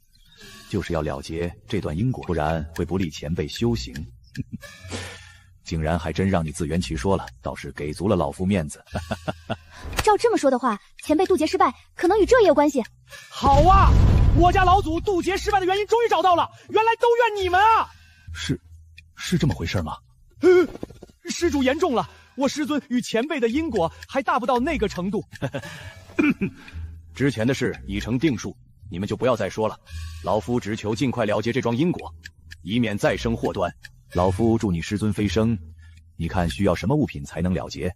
就是要了结这段因果，不然会不利前辈修行。竟然还真让你自圆其说了，倒是给足了老夫面子。照这么说的话，前辈渡劫失败，可能与这也有关系。好啊，我家老祖渡劫失败的原因终于找到了，原来都怨你们啊！是这么回事吗？施主言重了，我师尊与前辈的因果还大不到那个程度。之前的事已成定数，你们就不要再说了。老夫只求尽快了结这桩因果，以免再生祸端。老夫祝你师尊飞升，你看需要什么物品才能了结？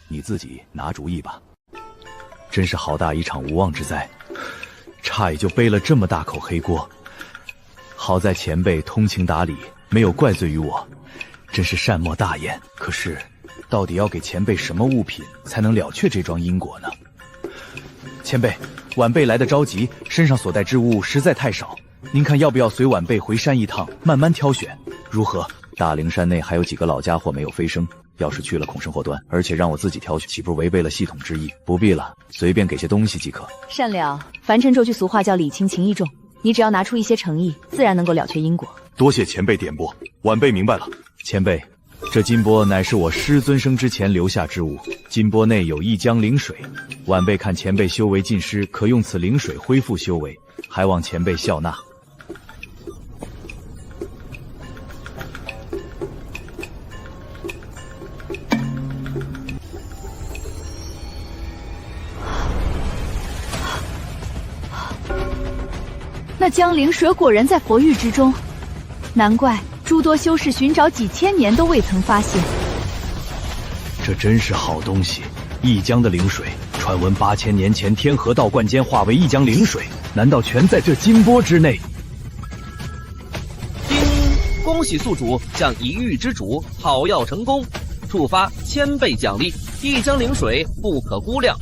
你自己拿主意吧。真是好大一场无妄之灾，差也就背了这么大口黑锅。好在前辈通情达理，没有怪罪于我，真是善莫大焉。可是，到底要给前辈什么物品才能了却这桩因果呢？前辈，晚辈来得着急，身上所带之物实在太少，您看要不要随晚辈回山一趟，慢慢挑选，如何？大灵山内还有几个老家伙没有飞升，要是去了恐生祸端，而且让我自己挑选，岂不违背了系统之意？不必了，随便给些东西即可。善了，凡尘这句俗话叫礼轻情意重，你只要拿出一些诚意，自然能够了却因果。多谢前辈点拨，晚辈明白了。前辈，这金钵乃是我师尊生之前留下之物，金钵内有一江灵水，晚辈看前辈修为尽失，可用此灵水恢复修为，还望前辈笑纳。那江灵水果然在佛域之中，难怪诸多修士寻找几千年都未曾发现。这真是好东西，一江的灵水，传闻8000年前天河道观间化为一江灵水，难道全在这金钵之内？叮！恭喜宿主向一域之主讨要成功，触发1000倍奖励，一江灵水不可估量。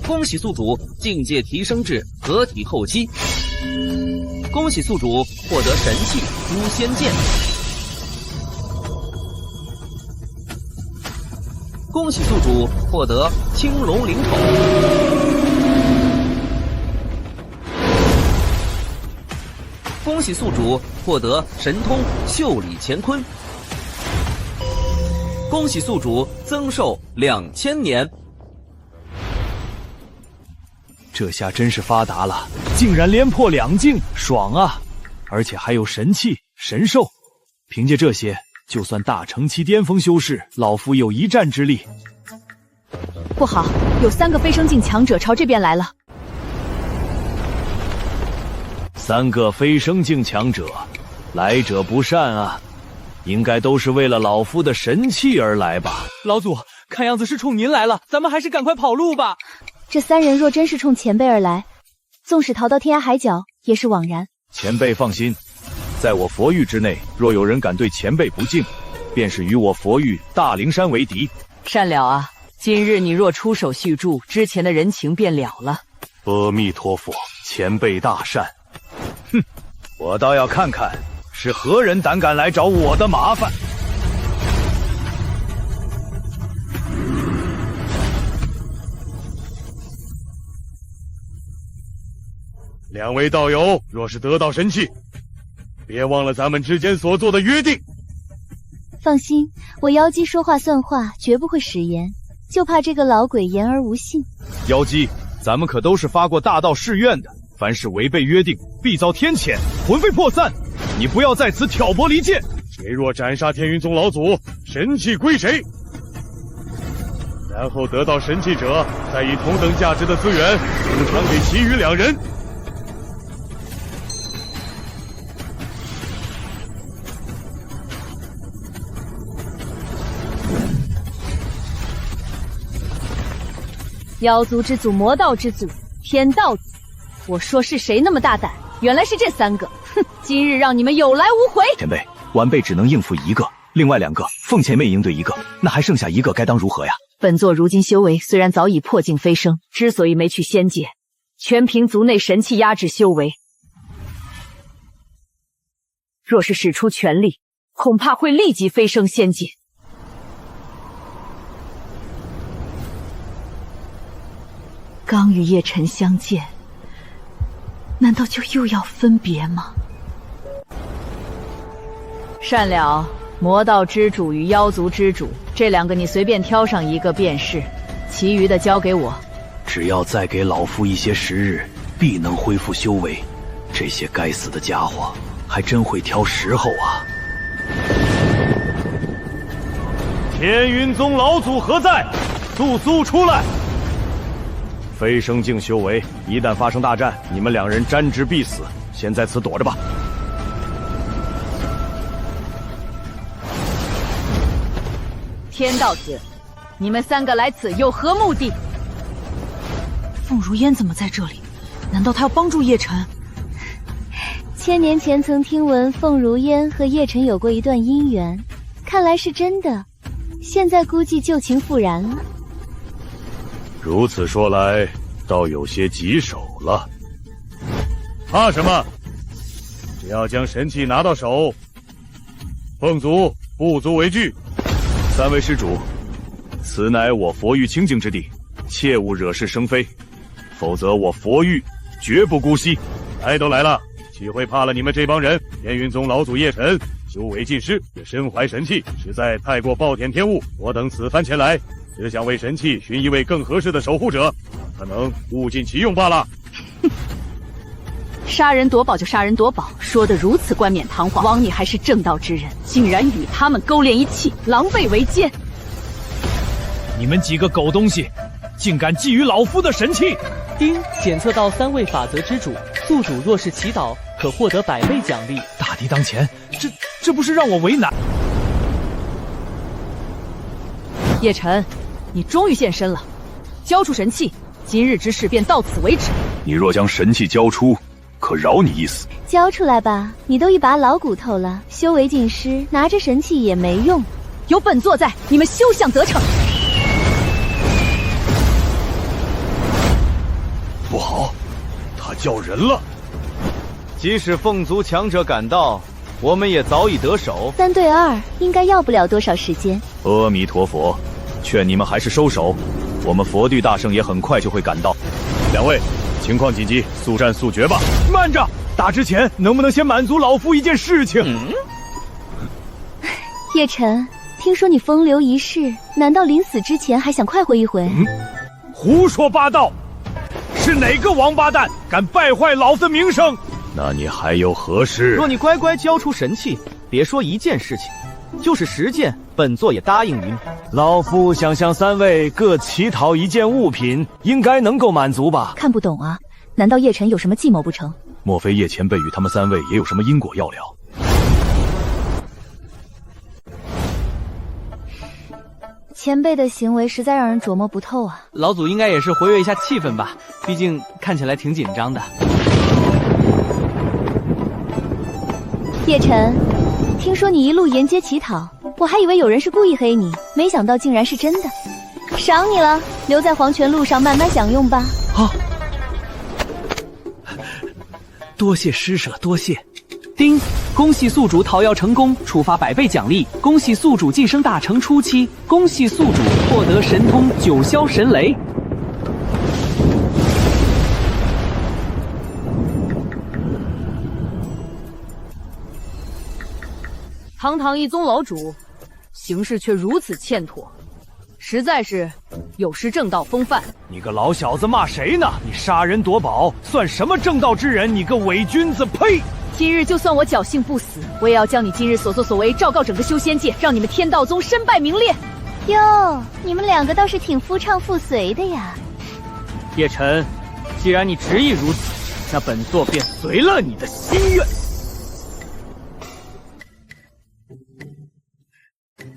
恭喜宿主境界提升至合体后期。恭喜宿主获得神器诛仙剑。恭喜宿主获得青龙灵头。恭喜宿主获得神通袖里乾坤。恭喜宿主增寿2000年。这下真是发达了，竟然连破2境，爽啊！而且还有神器、神兽，凭借这些，就算大成期巅峰修士，老夫有一战之力。不好，有3个飞升境强者朝这边来了。3个飞升境强者，来者不善啊！应该都是为了老夫的神器而来吧？老祖，看样子是冲您来了，咱们还是赶快跑路吧。这3人若真是冲前辈而来，纵使逃到天涯海角也是枉然。前辈放心，在我佛域之内，若有人敢对前辈不敬，便是与我佛域大灵山为敌。善了啊，今日你若出手续住，之前的人情便了了。阿弥陀佛，前辈大善。哼，我倒要看看是何人胆敢来找我的麻烦。2位道友，若是得到神器，别忘了咱们之间所做的约定。放心，我妖姬说话算话，绝不会食言，就怕这个老鬼言而无信。妖姬，咱们可都是发过大道誓愿的，凡是违背约定，必遭天谴，魂飞魄散。你不要在此挑拨离间。谁若斩杀天云宗老祖，神器归谁？然后得到神器者，再以同等价值的资源补偿给其余2人。妖族之祖、魔道之祖、天道子，我说是谁那么大胆？原来是这3个！哼，今日让你们有来无回！前辈，晚辈只能应付1个，另外2个奉前辈应对1个，那还剩下1个该当如何呀？本座如今修为虽然早已破境飞升，之所以没去仙界，全凭族内神器压制修为。若是使出全力，恐怕会立即飞升仙界。刚与叶晨相见，难道就又要分别吗？善了，魔道之主与妖族之主，这2个你随便挑上1个便是，其余的交给我。只要再给老夫一些时日，必能恢复修为。这些该死的家伙还真会挑时候啊！天云宗老祖何在？速出来！飞升境修为，一旦发生大战，你们2人沾之必死。先在此躲着吧。天道子，你们3个来此有何目的？凤如烟怎么在这里？难道他要帮助叶晨？1000年前曾听闻凤如烟和叶晨有过一段姻缘，看来是真的。现在估计旧情复燃了。如此说来，倒有些棘手了。怕什么？只要将神器拿到手，凤族不足为惧。三位施主，此乃我佛域清净之地，切勿惹是生非，否则我佛域绝不姑息。来都来了，岂会怕了你们这帮人？天云宗老祖叶辰修为尽失，也身怀神器，实在太过暴殄天物。我等此番前来，只想为神器寻一位更合适的守护者，可能物尽其用罢了。杀人夺宝就杀人夺宝，说得如此冠冕堂皇，枉你还是正道之人，竟然与他们勾连一气，狼狈为奸！你们几个狗东西，竟敢觊觎老夫的神器！丁检测到3位法则之主，宿主若是祈祷，可获得100倍奖励。大敌当前，这不是让我为难？叶辰，你终于现身了，交出神器，今日之事便到此为止。你若将神器交出，可饶你一死。交出来吧，你都一把老骨头了，修为尽失，拿着神器也没用。有本座在，你们休想得逞！不好，他叫人了。即使凤族强者赶到，我们也早已得手。3对2，应该要不了多少时间。阿弥陀佛，劝你们还是收手，我们佛地大圣也很快就会赶到。两位，情况紧急，速战速决吧。慢着，打之前能不能先满足老夫一件事情？叶辰，听说你风流一世，难道临死之前还想快活一回？胡说八道！是哪个王八蛋敢败坏老夫的名声？那你还有何事？若你乖乖交出神器，别说1件事情，就是10件，本座也答应你。老夫想向3位各乞讨1件物品，应该能够满足吧？看不懂啊，难道叶辰有什么计谋不成？莫非叶前辈与他们3位也有什么因果要聊？前辈的行为实在让人琢磨不透啊。老祖应该也是活跃一下气氛吧，毕竟看起来挺紧张的。叶辰，听说你一路沿街乞讨，我还以为有人是故意黑你，没想到竟然是真的。赏你了，留在黄泉路上慢慢享用吧。啊！多谢施舍，多谢。丁，恭喜宿主讨要成功，触发100倍奖励。恭喜宿主晋升大成初期，恭喜宿主获得神通9霄神雷。堂堂一宗老主，行事却如此欠妥，实在是有失正道风范。你个老小子骂谁呢？你杀人夺宝，算什么正道之人？你个伪君子！呸！今日就算我侥幸不死，我也要将你今日所作所为昭告整个修仙界，让你们天道宗身败名裂。哟，你们2个倒是挺夫唱妇随的呀。叶辰，既然你执意如此，那本座便随了你的心愿。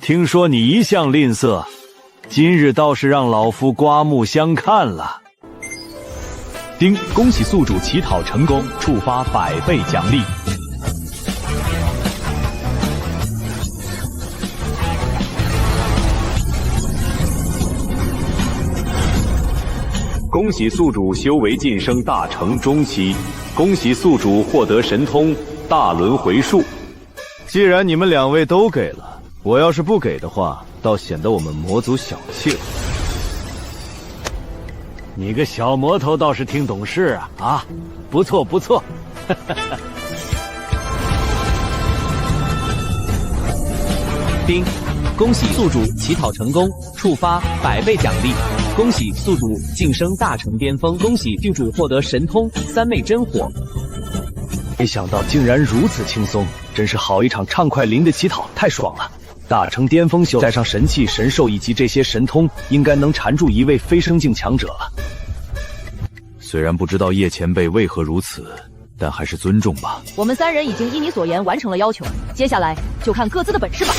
听说你一向吝啬，今日倒是让老夫刮目相看了。丁，恭喜宿主乞讨成功，触发100倍奖励。恭喜宿主修为晋升大成中期，恭喜宿主获得神通大轮回术。既然你们2位都给了，我要是不给的话，倒显得我们魔族小气了。你个小魔头倒是挺懂事啊！啊，不错不错。丁，恭喜宿主乞讨成功，触发100倍奖励。恭喜宿主晋升大成巅峰，恭喜宿主获得神通3昧真火。没想到竟然如此轻松，真是好一场畅快淋的乞讨，太爽了！大成巅峰修，带上神器、神兽以及这些神通，应该能缠住一位飞升境强者了。虽然不知道叶前辈为何如此，但还是尊重吧。我们3人已经依你所言完成了要求，接下来就看各自的本事吧。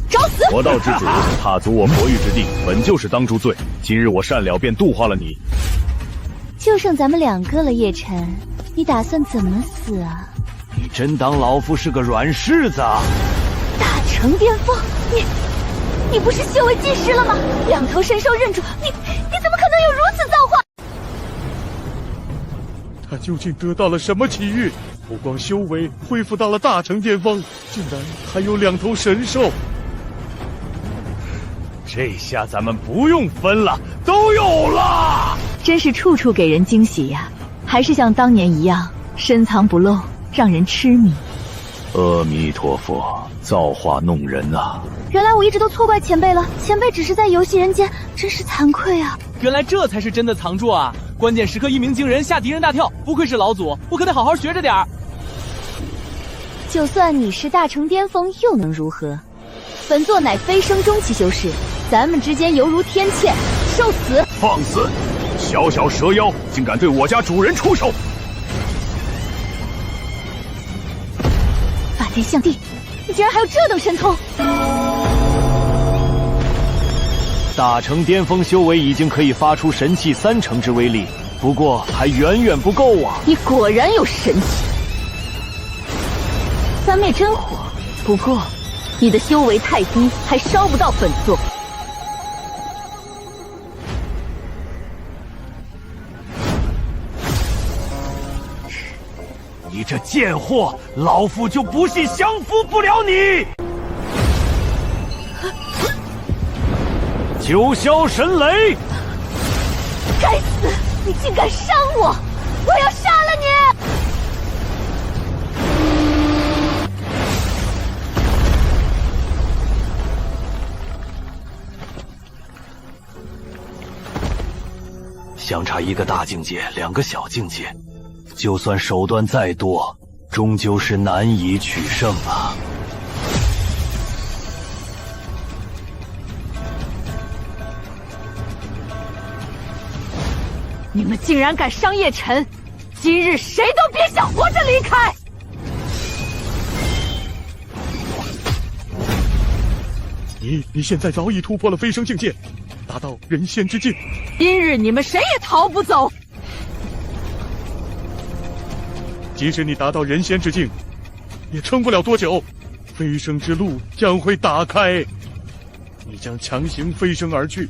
找死！佛道之主踏足我佛域之地，本就是当诛罪。今日我善了，便度化了你。就剩咱们2个了，叶辰，你打算怎么死啊？你真当老夫是个软柿子啊！大成巅峰，你不是修为尽失了吗？2头神兽认主，你怎么可能有如此造化？他究竟得到了什么奇遇？不光修为恢复到了大成巅峰，竟然还有2头神兽。这下咱们不用分了，都有了。真是处处给人惊喜呀，还是像当年一样深藏不露，让人痴迷。阿弥陀佛，造化弄人啊！原来我一直都错怪前辈了，前辈只是在游戏人间，真是惭愧啊！原来这才是真的藏住啊！关键时刻一鸣惊人，吓敌人大跳，不愧是老祖，我可得好好学着点儿。就算你是大成巅峰，又能如何？本座乃飞升中期修士，咱们之间犹如天堑，受死！放肆！小小蛇妖竟敢对我家主人出手！法天象地，你竟然还有这等神通！大成巅峰修为已经可以发出神器3成之威力，不过还远远不够啊！你果然有神器，三昧真火。不过，你的修为太低，还烧不到本座。你这贱货，老夫就不信降服不了你！九霄神雷！该死！你竟敢伤我！我要杀了你！相差一个大境界，2个小境界，就算手段再多，终究是难以取胜啊！你们竟然敢伤叶晨，今日谁都别想活着离开！你现在早已突破了飞升境界，达到人仙之境。今日你们谁也逃不走。即使你达到人仙之境，也撑不了多久，飞升之路将会打开，你将强行飞升而去。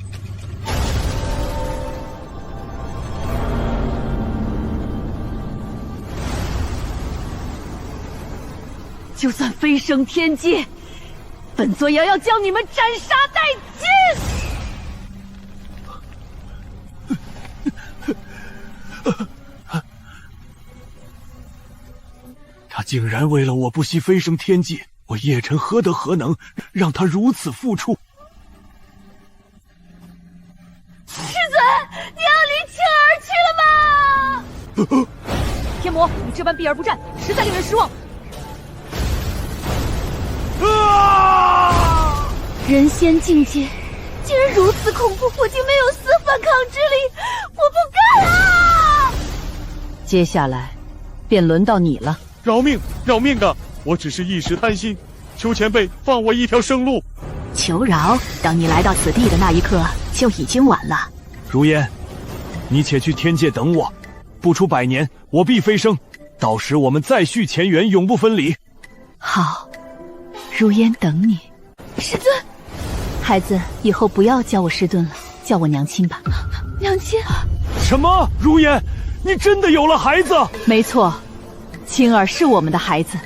就算飞升天阶，本座也要将你们斩杀殆尽！他竟然为了我不惜飞升天际，我叶晨何德何能让他如此付出？师尊，你要离青儿去了吗？天魔，你这般避而不战，实在令人失望。人仙境界竟然如此恐怖，我竟没有丝反抗之力，我不干了！接下来便轮到你了。饶命啊！我只是一时贪心，求前辈放我一条生路。求饶，等你来到此地的那一刻，就已经晚了。如烟，你且去天界等我，不出100年，我必飞升，到时我们再续前缘，永不分离。好，如烟等你。师尊，孩子，以后不要叫我师尊了，叫我娘亲吧。娘亲？什么？如烟，你真的有了孩子？没错，青儿是我们的孩子。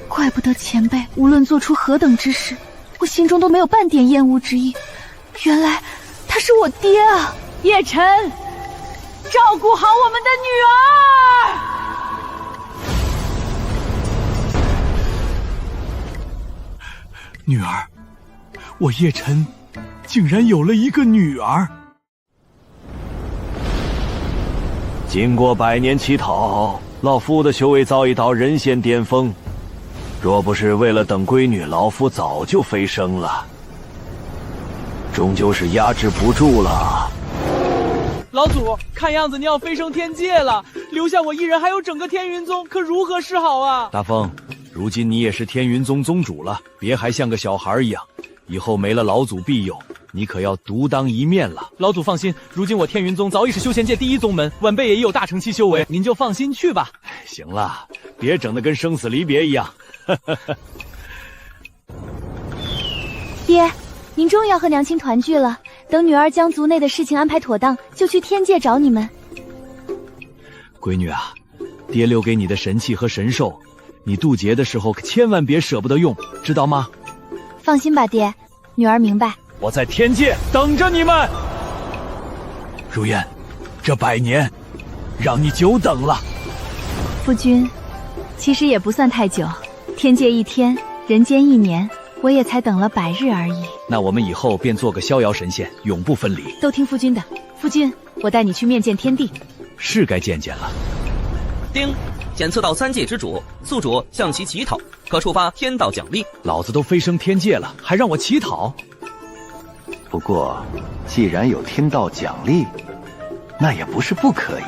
怪不得前辈无论做出何等之事，我心中都没有半点厌恶之意。原来他是我爹啊！叶晨，照顾好我们的女儿。女儿，我叶晨竟然有了一个女儿。经过100年乞讨，老夫的修为早已到人仙巅峰。若不是为了等闺女，老夫早就飞升了。终究是压制不住了。老祖，看样子你要飞升天界了，留下我一人还有整个天云宗，可如何是好啊？大风，如今你也是天云宗宗主了，别还像个小孩一样。以后没了老祖庇佑，你可要独当一面了。老祖放心，如今我天云宗早已是修仙界第一宗门，晚辈也已有大成期修为，您就放心去吧。行了，别整得跟生死离别一样。爹，您终于要和娘亲团聚了。等女儿将族内的事情安排妥当，就去天界找你们。闺女啊，爹留给你的神器和神兽，你渡劫的时候可千万别舍不得用，知道吗？放心吧，爹，女儿明白。我在天界等着你们。如烟，这100年，让你久等了。夫君，其实也不算太久，天界1天，人间1年，我也才等了100日而已。那我们以后便做个逍遥神仙，永不分离。都听夫君的。夫君，我带你去面见天帝。是该见见了。丁，检测到3界之主，宿主向其乞讨，可触发天道奖励。老子都飞升天界了，还让我乞讨？不过，既然有天道奖励，那也不是不可以。